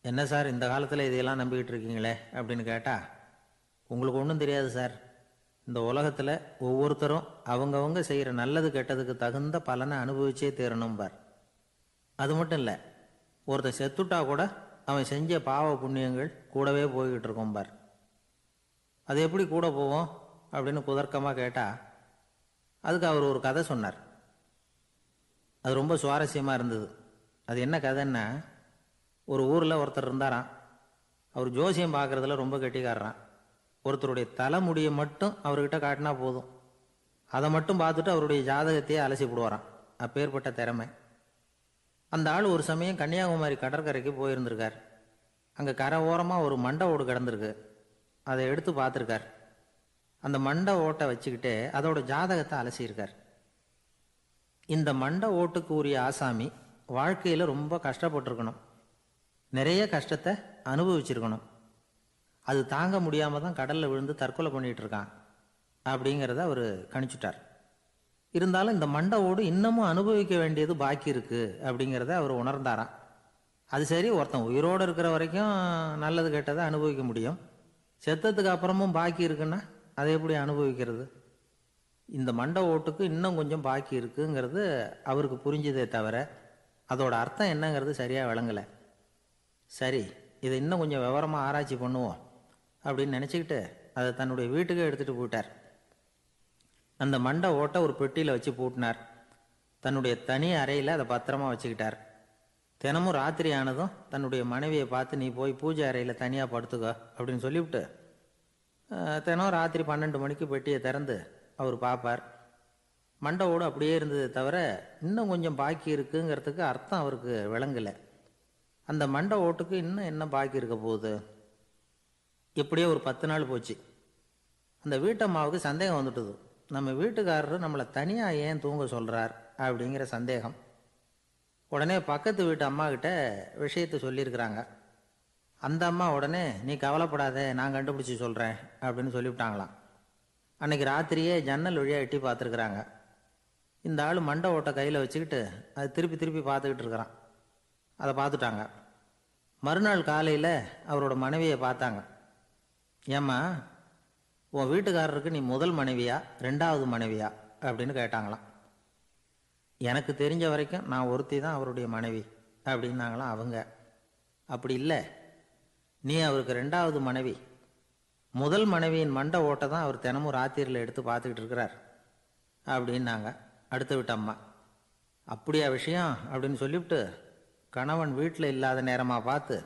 என்ன சார் இந்த காலத்தில் இதையெல்லாம் நம்பிக்கிட்டு இருக்கீங்களே அப்படின்னு கேட்டால், உங்களுக்கு ஒன்றும் தெரியாது சார். இந்த உலகத்தில் ஒவ்வொருத்தரும் அவங்கவங்க செய்கிற நல்லது கெட்டதுக்கு தகுந்த பலனை அனுபவிச்சே தீரணும்பார். அது மட்டும் இல்லை, ஒருத்தர் செத்துட்டா கூட அவன் செஞ்ச பாவ புண்ணியங்கள் கூடவே போய்கிட்டு இருக்கோம்பார். அது எப்படி கூட போவோம் அப்படின்னு குதர்க்கமாக கேட்டால், அதுக்கு அவர் ஒரு கதை சொன்னார். அது ரொம்ப சுவாரஸ்யமாக இருந்தது. அது என்ன கதைன்னா, ஒரு ஊரில் ஒருத்தர் இருந்தாராம். அவர் ஜோசியம் பார்க்குறதுல ரொம்ப கெட்டிக்காரரான். ஒருத்தருடைய தலைமுடியை மட்டும் அவர்கிட்ட காட்டினா போதும், அதை மட்டும் பார்த்துட்டு அவருடைய ஜாதகத்தையே அலசி போடுவாராம். அப்பேற்பட்ட திறமை. அந்த ஆள் ஒரு சமயம் கன்னியாகுமரி கடற்கரைக்கு போயிருந்திருக்கார். அங்கே கரை ஓரமாக ஒரு மண்டை ஓடு கிடந்திருக்கு. அதை எடுத்து பார்த்துருக்கார். அந்த மண்டை ஓட்டை வச்சுக்கிட்டே அதோட ஜாதகத்தை அலசியிருக்கார். இந்த மண்டை ஓட்டுக்கு உரிய ஆசாமி வாழ்க்கையில் ரொம்ப கஷ்டப்பட்டிருக்கணும், நிறைய கஷ்டத்தை அனுபவிச்சிருக்கணும். அது தாங்க முடியாமல் தான் கடலில் விழுந்து தற்கொலை பண்ணிகிட்டு இருக்கான் அப்படிங்கிறத அவர் கணிச்சுட்டார். இருந்தாலும் இந்த மண்டை ஓடு இன்னமும் அனுபவிக்க வேண்டியது பாக்கி இருக்குது அப்படிங்கிறத அவர் உணர்ந்தாராம். அது சரி, ஒருத்தன் உயிரோடு இருக்கிற வரைக்கும் நல்லது கெட்டதை அனுபவிக்க முடியும், செத்ததுக்கு அப்புறமும் பாக்கி இருக்குன்னா அதை எப்படி அனுபவிக்கிறது? இந்த மண்டை ஓட்டுக்கு இன்னும் கொஞ்சம் பாக்கி இருக்குங்கிறது அவருக்கு புரிஞ்சதே தவிர அதோட அர்த்தம் என்னங்கிறது சரியாக விளங்கலை. சரி, இதை இன்னும் கொஞ்சம் விவரமாக ஆராய்ச்சி பண்ணுவோம் அப்படின்னு நினச்சிக்கிட்டு அதை தன்னுடைய வீட்டுக்கே எடுத்துகிட்டு போயிட்டார். அந்த மண்டை ஓட்டை ஒரு பெட்டியில் வச்சு பூட்டினார். தன்னுடைய தனி அறையில் அதை பத்திரமா வச்சுக்கிட்டார். தினமும் ராத்திரி ஆனதும் தன்னுடைய மனைவியை பார்த்து, நீ போய் பூஜை அறையில் தனியாக படுத்துக்கோ அப்படின்னு சொல்லிவிட்டு தினம் ராத்திரி 12 மணிக்கு பெட்டியை திறந்து அவர் பார்ப்பார். மண்டை ஓடு அப்படியே இருந்தது தவிர இன்னும் கொஞ்சம் பாக்கி இருக்குங்கிறதுக்கு அர்த்தம் அவருக்கு விளங்கலை. அந்த மண்டை ஓட்டுக்கு இன்னும் என்ன பாக்கி இருக்க போகுது? எப்படியோ ஒரு 10 நாள் போச்சு. அந்த வீட்டம்மாவுக்கு சந்தேகம் வந்துட்டுது. நம்ம வீட்டுக்காரர் நம்மளை தனியாக ஏன் தூங்க சொல்கிறார் அப்படிங்கிற சந்தேகம். உடனே பக்கத்து வீட்டு அம்மா கிட்ட விஷயத்தை சொல்லியிருக்கிறாங்க. அந்த அம்மா உடனே, நீ கவலைப்படாத, நான் கண்டுபிடிச்சி சொல்கிறேன் அப்படின்னு சொல்லிவிட்டாங்களாம். அன்னைக்கு ராத்திரியே ஜன்னல் வழியாக எட்டி பார்த்துருக்குறாங்க. இந்த ஆள் மண்டை ஓட்டை கையில் வச்சுக்கிட்டு அது திருப்பி திருப்பி பார்த்துக்கிட்டு இருக்கிறான். அதை பார்த்துட்டாங்க. மறுநாள் காலையில் அவரோட மனைவியை பார்த்தாங்க. ஏம்மா, உன் வீட்டுக்காரருக்கு நீ முதல் மனைவியா 2வது மனைவியா அப்படின்னு கேட்டாங்களாம். எனக்கு தெரிஞ்ச வரைக்கும் நான் ஒருத்தி தான் அவருடைய மனைவி அப்படின்னாங்களாம் அவங்க. அப்படி இல்லை, நீ அவருக்கு 2வது மனைவி. முதல் மனைவியின் மண்டை ஓட்டை தான் அவர் தினமும் ராத்திரியில் எடுத்து பார்த்துக்கிட்டு இருக்கிறார் அப்படின்னாங்க அடுத்த வீட்டு அம்மா. அப்படியா விஷயம் அப்படின்னு சொல்லிவிட்டு கணவன் வீட்டில் இல்லாத நேரமாக பார்த்து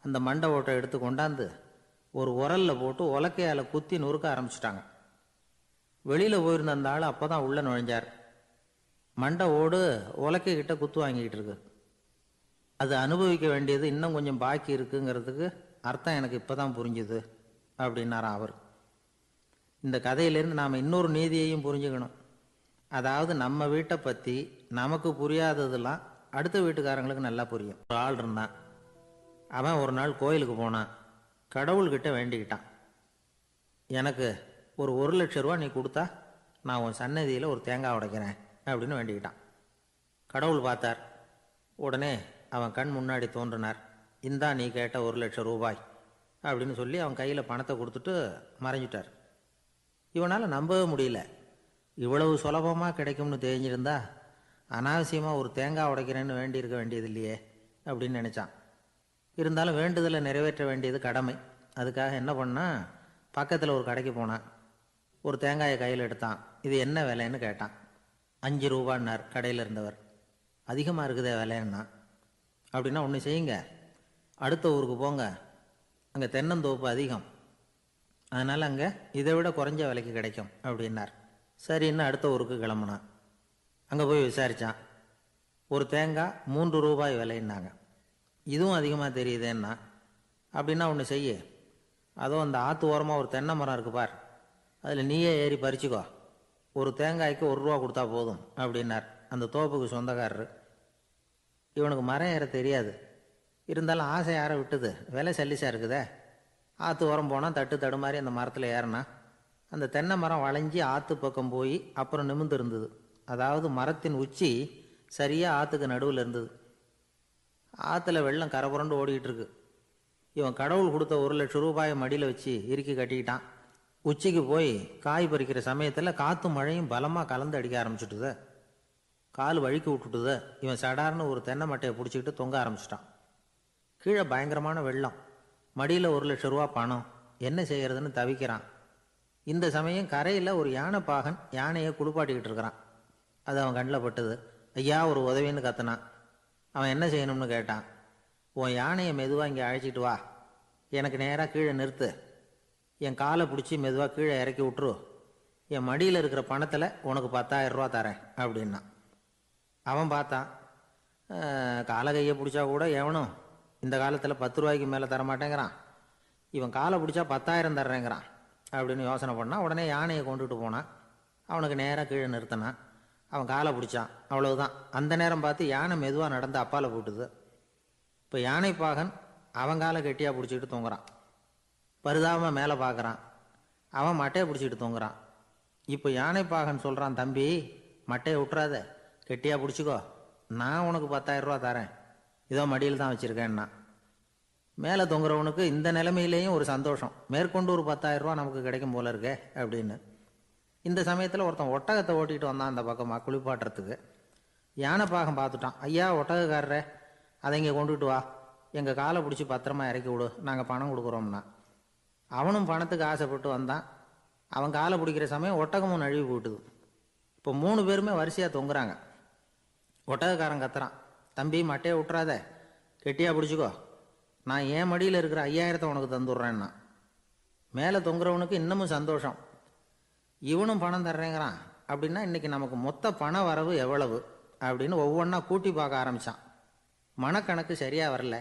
அந்த மண்டை ஓட்டை எடுத்து கொண்டாந்து ஒரு உரலில் போட்டு உலக்கையால் குத்தி நொறுக்க ஆரம்பிச்சிட்டாங்க. வெளியில் போயிருந்த அந்த ஆள் அப்போ தான் உள்ளே நுழைஞ்சார். மண்டை ஓடு உலக்கைக்கிட்ட குத்து வாங்கிக்கிட்டு இருக்கு. அது அனுபவிக்க வேண்டியது இன்னும் கொஞ்சம் பாக்கி இருக்குங்கிறதுக்கு அர்த்தம் எனக்கு இப்போ தான் புரிஞ்சுது அப்படின்னாராம் அவர். இந்த கதையிலேருந்து நாம் இன்னொரு நீதியையும் புரிஞ்சுக்கணும். அதாவது நம்ம வீட்டை பற்றி நமக்கு புரியாததெல்லாம் அடுத்த வீட்டுக்காரங்களுக்கு நல்லா புரியும். ஒரு ஆள் இருந்தான். அவன் ஒரு நாள் கோயிலுக்கு போனான். கடவுள்கிட்ட வேண்டிக்கிட்டான், எனக்கு ஒரு 1,00,000 ரூபா நீ கொடுத்தா நான் உன் சன்னதியில் ஒரு தேங்காய் உடைக்கிறேன் அப்படின்னு வேண்டிக்கிட்டான். கடவுள் பார்த்தார். உடனே அவன் கண் முன்னாடி தோன்றினார். இந்தா நீ கேட்ட 1,00,000 ரூபாய் அப்படின்னு சொல்லி அவன் கையில் பணத்தை கொடுத்துட்டு மறைஞ்சிட்டார். இவனால் நம்பவே முடியல. இவ்வளவு சுலபமாக கிடைக்கும்னு தெரிஞ்சிருந்தா அனாவசியமாக ஒரு தேங்காய் உடைக்கிறேன்னு வேண்டியிருக்க வேண்டியது இல்லையே அப்படின்னு நினச்சான். இருந்தாலும் வேண்டுதலை நிறைவேற்ற வேண்டியது கடமை. அதுக்காக என்ன பண்ணான், பக்கத்தில் ஒரு கடைக்கு போனான். ஒரு தேங்காயை கையில் எடுத்தான். இது என்ன விலைன்னு கேட்டான். 5 ரூபான்னார் கடையில் இருந்தவர். அதிகமாக இருக்குதே விலைன்னா. அப்படின்னா ஒன்று செய்யுங்க, அடுத்த ஊருக்கு போங்க, அங்கே தென்னந்தோப்பு அதிகம், அதனால் அங்கே இதை விட குறைஞ்ச விலைக்கு கிடைக்கும் அப்படின்னார். சரின்னு அடுத்த ஊருக்கு கிளம்புனான். அங்கே போய் விசாரித்தான். ஒரு தேங்காய் 3 ரூபாய் விலைன்னாங்க. இதுவும் அதிகமாக தெரியுதேன்னா. அப்படின்னா ஒன்று செய்ய, அதோ அந்த ஆற்று ஓரமாக ஒரு தென்னை மரம் இருக்கு பார், அதில் நீயே ஏறி பறிச்சுக்கோ, ஒரு தேங்காய்க்கு 1 ரூபா கொடுத்தா போதும் அப்படின்னார் அந்த தோப்புக்கு சொந்தக்காரரு. இவனுக்கு மரம் ஏற தெரியாது, இருந்தாலும் ஆசை யாரை விட்டுது, விலை சல்லிசா இருக்குதே. ஆற்று உரம் போனால் தட்டு தடுமாறி அந்த மரத்தில் ஏறினா அந்த தென்னை மரம் வளைஞ்சி ஆற்று பக்கம் போய் அப்புறம் நிமிர்ந்து இருந்தது. அதாவது மரத்தின் உச்சி சரியாக ஆற்றுக்கு நடுவில் இருந்தது. ஆற்றுல வெள்ளம் கரைபுரண்டு ஓடிக்கிட்டு இருக்கு. இவன் கடவுள் கொடுத்த 1,00,000 ரூபாயை மடியில் வச்சு இறுக்கி கட்டிக்கிட்டான். உச்சிக்கு போய் காய் பறிக்கிற சமயத்தில் காற்றும் மழையும் பலமாக கலந்து அடிக்க ஆரம்பிச்சுட்டுது. கால் வழுக்கி விட்டுட்டுது. இவன் சடார்னு ஒரு தென்னை மட்டையை பிடிச்சிக்கிட்டு தொங்க ஆரம்பிச்சிட்டான். கீழே பயங்கரமான வெள்ளம், மடியில் 1,00,000 ரூபா பணம். என்ன செய்யறதுன்னு தவிக்கிறான். இந்த சமயம் கரையில் ஒரு யானை பாகன் யானையை குளிப்பாட்டிக்கிட்டு இருக்கிறான். அது அவன் கண்ணில் பட்டுது. ஐயா ஒரு உதவின்னு கத்துனான். அவன் என்ன செய்யணும்னு கேட்டான். உன் யானையை மெதுவாக இங்கே அழைச்சிட்டு வா, எனக்கு நேராக கீழே நிறுத்து, என் காலை பிடிச்சி மெதுவாக கீழே இறக்கி விட்டுரு, என் மடியில் இருக்கிற பணத்தில் உனக்கு 10,000 ரூபா தரேன் அப்படின்னா. அவன் பார்த்தான். காலை கையை பிடிச்சா கூட எவனும் இந்த காலத்தில் 10 ரூபாய்க்கு மேலே தரமாட்டேங்கிறான், இவன் காலை பிடிச்சா 10,000 தர்றேங்கிறான் அப்படின்னு யோசனை பண்ணான். உடனே யானையை கொண்டுட்டு போனான். அவனுக்கு நேராக கீழே நிறுத்தினான். அவன் காலை பிடிச்சான். அவ்வளவுதான். அந்த நேரம் பார்த்து யானை மெதுவாக நடந்து அப்பால போட்டுது. இப்போ யானை பாகன் அவன் காலை கெட்டியாக பிடிச்சிக்கிட்டு தூங்குறான். பரிதாபமாக மேலே பார்க்குறான். அவன் மட்டையை பிடிச்சிக்கிட்டு தூங்குறான். இப்போ யானை பாகன் சொல்கிறான், தம்பி மட்டையை விட்டுறாத, கெட்டியாக பிடிச்சிக்கோ, நான் உனக்கு 10,000 ரூபா தரேன், இதோ மடியில் தான் வச்சுருக்கேன்னா. மேலே தொங்குறவனுக்கு இந்த நிலைமையிலேயும் ஒரு சந்தோஷம், மேற்கொண்டு ஒரு 10,000 ரூபா நமக்கு கிடைக்கும் போல இருக்கே அப்படின்னு. இந்த சமயத்தில் ஒருத்தன் ஒட்டகத்தை ஓட்டிகிட்டு வந்தான் அந்த பக்கமாக குளிப்பாட்டுறதுக்கு. யானை பாகம் பார்த்துட்டான். ஐயா ஒட்டகக்காரரே, அதை இங்கே கொண்டுட்டு வா, எங்கள் காலை பிடிச்சி பத்திரமா இறக்கி விடு, நாங்கள் பணம் கொடுக்குறோம்னா. அவனும் பணத்துக்கு ஆசைப்பட்டு வந்தான். அவன் காலை பிடிக்கிற சமயம் ஒட்டகமும் நழுவி போட்டுது. இப்போ 3 பேருமே வரிசையாக தொங்குறாங்க. ஒட்டகக்காரன் கத்துறான், தம்பி மட்டையை விட்டுறாத, கெட்டியாக பிடிச்சிக்கோ, நான் என் மடியில் இருக்கிற 5,000 உனக்கு தந்துடுறேன்னா. மேலே தொங்குறவனுக்கு இன்னமும் சந்தோஷம், இவனும் பணம் தர்றேங்கிறான் அப்படின்னா இன்னைக்கு நமக்கு மொத்த பண வரவு எவ்வளவு அப்படின்னு ஒவ்வொன்றா கூட்டி பார்க்க ஆரம்பித்தான். மனக்கணக்கு சரியாக வரல.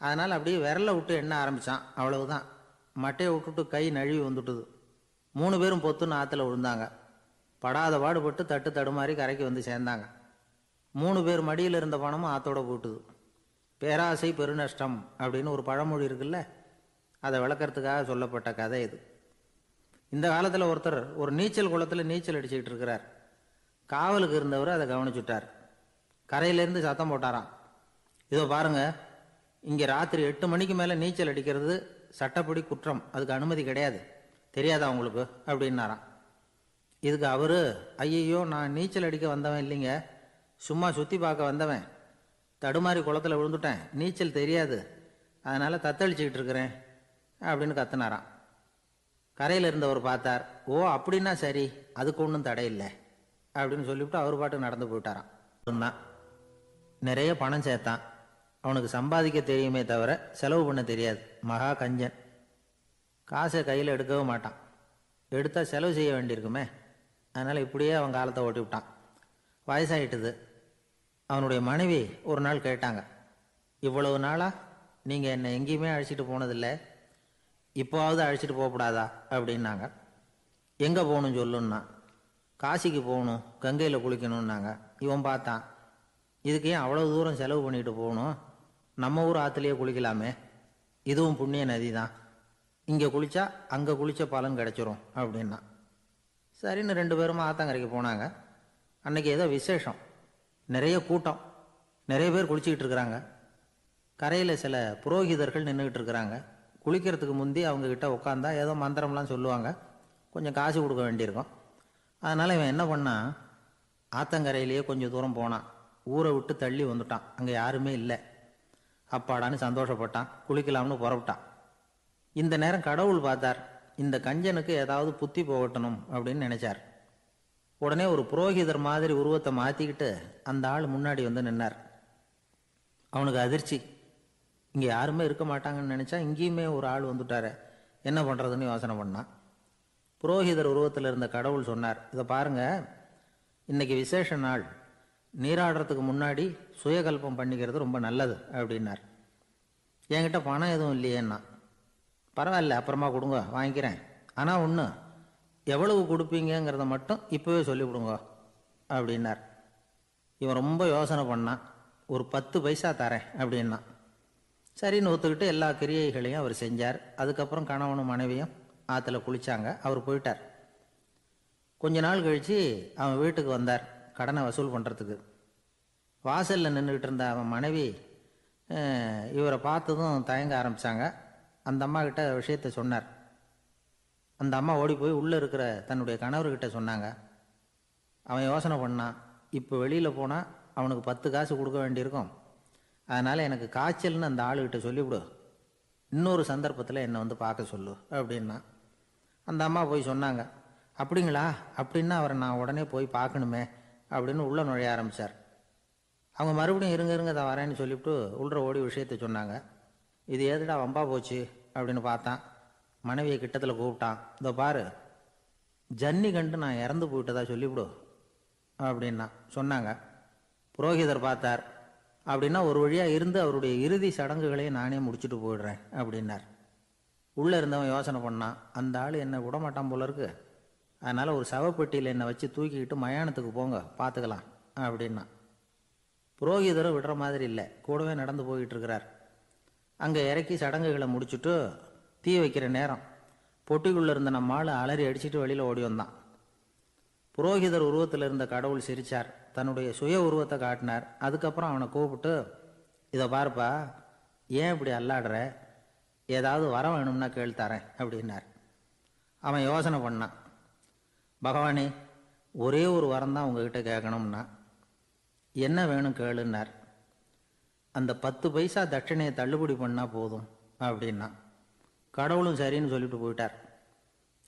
அதனால் அப்படியே விரலை விட்டு எண்ண ஆரம்பித்தான். அவ்வளவுதான், மட்டையை விட்டுட்டு கை நழுவி வந்துட்டுது. 3 பேரும் பொத்துன்னு ஆற்றுல விழுந்தாங்க. படாத பாடுபட்டு தட்டு தடுமாறி கரைக்கு வந்து சேர்ந்தாங்க. 3 பேர் மடியில் இருந்த பணமும் ஆற்றோட போட்டுது. பேராசை பெருநஷ்டம் அப்படின்னு ஒரு பழமொழி இருக்குல்ல, அதை விளக்கறதுக்காக சொல்லப்பட்ட கதை இது. இந்த காலத்தில் ஒருத்தர் ஒரு நீச்சல் குளத்தில் நீச்சல் அடிச்சுக்கிட்டு இருக்கிறார். காவலுக்கு இருந்தவர் அதை கவனிச்சுட்டார். கரையிலேருந்து சத்தம் போட்டாராம், இதோ பாருங்க, இங்கே ராத்திரி 8 மணிக்கு மேலே நீச்சல் அடிக்கிறது சட்டப்படி குற்றம், அதுக்கு அனுமதி கிடையாது, தெரியாதா உங்களுக்கு அப்படின்னாராம். இதுக்கு அவரு, ஐயையோ நான் நீச்சல் அடிக்க வந்தவன் இல்லைங்க, சும்மா சுற்றி பார்க்க வந்தவன், தடுமாறி குளத்தில் விழுந்துட்டேன், நீச்சல் தெரியாது, அதனால் தத்தளிச்சுக்கிட்டு இருக்கிறேன் அப்படின்னு கத்துனாராம். கரையில் இருந்தவர் பார்த்தார். ஓ அப்படின்னா சரி, அதுக்கு ஒன்றும் தடை இல்லை அப்படின்னு சொல்லிவிட்டு அவர் பாட்டு நடந்து போயிட்டாராம். நிறைய பணம் சேர்த்தான். அவனுக்கு சம்பாதிக்க தெரியுமே தவிர செலவு பண்ண தெரியாது. மகா கஞ்சன். காசை கையில் எடுக்கவே மாட்டான். எடுத்தால் செலவு செய்ய வேண்டியிருக்குமே. அதனால் இப்படியே அவன் காலத்தை ஓட்டி விட்டான். வயசாயிட்டுது. அவனுடைய மனைவி ஒரு நாள் கேட்டாங்க, இவ்வளவு நாளாக நீங்கள் என்னை எங்கேயுமே அழைச்சிட்டு போனதில்லை, இப்போவாவது அழைச்சிட்டு போகக்கூடாதா அப்படின்னாங்க. எங்கே போகணும் சொல்லுன்னா. காசிக்கு போகணும், கங்கையில் குளிக்கணும்னாங்க. இவன் பார்த்தான், இதுக்கு ஏன் அவ்வளோ தூரம் செலவு பண்ணிட்டு போகணும், நம்ம ஊர் ஆற்றுலையே குளிக்கலாமே, இதுவும் புண்ணிய நதி தான், இங்கே குளித்தா அங்கே குளித்த பலன் கிடச்சிரும் அப்படின்னா. சரின்னு 2 பேரும் ஆத்தங்கரைக்கு போனாங்க. அன்றைக்கி ஏதோ விசேஷம், நிறைய கூட்டம், நிறைய பேர் குளிச்சுக்கிட்டு இருக்கிறாங்க. கரையில் சில புரோகிதர்கள் நின்றுக்கிட்டு இருக்கிறாங்க. குளிக்கிறதுக்கு முந்தி அவங்கக்கிட்ட உட்காந்தா ஏதோ மந்திரம்லாம் சொல்லுவாங்க, கொஞ்சம் காசு கொடுக்க வேண்டியிருக்கும். அதனால் இவன் என்ன பண்ணான், ஆத்தங்கரையிலேயே கொஞ்சம் தூரம் போனான். ஊரை விட்டு தள்ளி வந்துட்டான். அங்கே யாருமே இல்லை. அப்பாடான்னு சந்தோஷப்பட்டான். குளிக்கலாம்னு புறப்பட்டான். இந்த நேரம் கடவுள் பார்த்தார், இந்த கஞ்சனுக்கு ஏதாவது புத்தி போகட்டணும் அப்படின்னு நினைச்சார். உடனே ஒரு புரோகிதர் மாதிரி உருவத்தை மாற்றிக்கிட்டு அந்த ஆள் முன்னாடி வந்து நின்னார். அவனுக்கு அதிர்ச்சி, இங்கே யாருமே இருக்க மாட்டாங்கன்னு நினச்சா இங்கேயுமே ஒரு ஆள் வந்துட்டார, என்ன பண்ணுறதுன்னு யோசனை பண்ணான். புரோகிதர் உருவத்தில் இருந்த கடவுள் சொன்னார், இதை பாருங்க, இன்னைக்கு விசேஷ நாள், நீராடுறதுக்கு முன்னாடி சுயகல்பம் பண்ணிக்கிறது ரொம்ப நல்லது அப்படின்னார். என்கிட்ட பணம் எதுவும் இல்லையேன்னா. பரவாயில்ல, அப்புறமா கொடுங்க, வாங்கிக்கிறேன். ஆனால் ஒன்று, எவ்வளவு கொடுப்பீங்கிறத மட்டும் இப்போவே சொல்லிவிடுங்க அப்படின்னார். இவன் ரொம்ப யோசனை பண்ணான். ஒரு 10 பைசா தரேன் அப்படின்னா. சரின்னு ஒத்துக்கிட்டு எல்லா கிரியைகளையும் அவர் செஞ்சார். அதுக்கப்புறம் கணவனும் மனைவியும் ஆற்றுல குளித்தாங்க. அவர் போயிட்டார். கொஞ்ச நாள் கழித்து அவன் வீட்டுக்கு வந்தார் கடனை வசூல் பண்ணுறதுக்கு. வாசலில் நின்றுக்கிட்டு இருந்த அவன் மனைவி இவரை பார்த்ததும் தயங்க ஆரம்பித்தாங்க. அந்த அம்மா கிட்ட விஷயத்த சொன்னார். அந்த அம்மா ஓடி போய் உள்ளே இருக்கிற தன்னுடைய கணவர்கிட்ட சொன்னாங்க. அவன் யோசனை பண்ணான், இப்போ வெளியில் போனால் அவனுக்கு 10 காசு கொடுக்க வேண்டியிருக்கும். அதனால் எனக்கு காய்ச்சல்னு அந்த ஆளுகிட்ட சொல்லிவிடு, இன்னொரு சந்தர்ப்பத்தில் என்னை வந்து பார்க்க சொல்லு அப்படின்னா. அந்த அம்மா போய் சொன்னாங்க. அப்படிங்களா, அப்படின்னா அவரை நான் உடனே போய் பார்க்கணுமே அப்படின்னு உள்ளே நுழைய ஆரம்பித்தார். அவங்க மறுபடியும் இருங்க தான் வரேன்னு சொல்லிவிட்டு உள்ள ஓடி விஷயத்த சொன்னாங்க. இது ஏதுடா வம்பா போச்சு அப்படின்னு பார்த்தான். மனைவியை கிட்டத்தில் கூப்பிட்டான். இதோ பாரு, ஜன்னி கண்டு நான் இறந்து போயிட்டதா சொல்லிவிடு அப்படின்னா சொன்னாங்க. புரோகிதர் பார்த்தார். அப்படின்னா ஒரு வழியாக இருந்து அவருடைய இறுதி சடங்குகளையும் நானே முடிச்சுட்டு போயிடுறேன் அப்படின்னார். உள்ளே இருந்தவன் யோசனை பண்ணான், அந்த ஆள் என்னை விடமாட்டான் போல இருக்கு, அதனால் ஒரு சவப்பெட்டியில் என்னை வச்சு தூக்கிக்கிட்டு மயானத்துக்கு போங்க பார்த்துக்கலாம் அப்படின்னா. புரோகிதரும் விடுற மாதிரி இல்லை, கூடவே நடந்து போயிட்டு இருக்கிறார். அங்கே இறக்கி சடங்குகளை முடிச்சுட்டு தீ வைக்கிற நேரம் பொட்டிக்குள்ளே இருந்த நம்ம ஆள் அலறி அடிச்சுட்டு வெளியில் ஓடி வந்தான். புரோகிதர் உருவத்தில் இருந்த கடவுள் சிரித்தார். தன்னுடைய சுய உருவத்தை காட்டினார். அதுக்கப்புறம் அவனை கூப்பிட்டு, இதை பாருப்பா, ஏன் இப்படி அல்லாடுற, ஏதாவது வர வேணும்னா கேள்தரேன் அப்படின்னார். அவன் யோசனை பண்ணான். பகவானே, ஒரே ஒரு வரம் தான் உங்ககிட்ட கேட்கணும்னா. என்ன வேணும் கேளுன்னார். அந்த 10 பைசா தட்சணையை தள்ளுபடி பண்ணால் போதும் அப்படின்னா. கடவுளும் சரின்னு சொல்லிட்டு போயிட்டார்.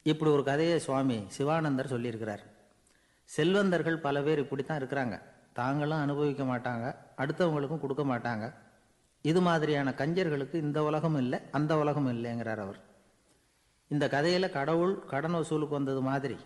இப்படி ஒரு கதையை சுவாமி சிவானந்தர் சொல்லியிருக்கிறார். செல்வந்தர்கள் பல பேர் இப்படித்தான் இருக்கிறாங்க. தாங்களும் அனுபவிக்க மாட்டாங்க, அடுத்தவங்களுக்கும் கொடுக்க மாட்டாங்க. இது மாதிரியான கஞ்சர்களுக்கு இந்த உலகம் இல்லை, அந்த உலகம் இல்லைங்கிறார் அவர். இந்த கதையில் கடவுள் கடன் வசூலுக்கு வந்தது மாதிரி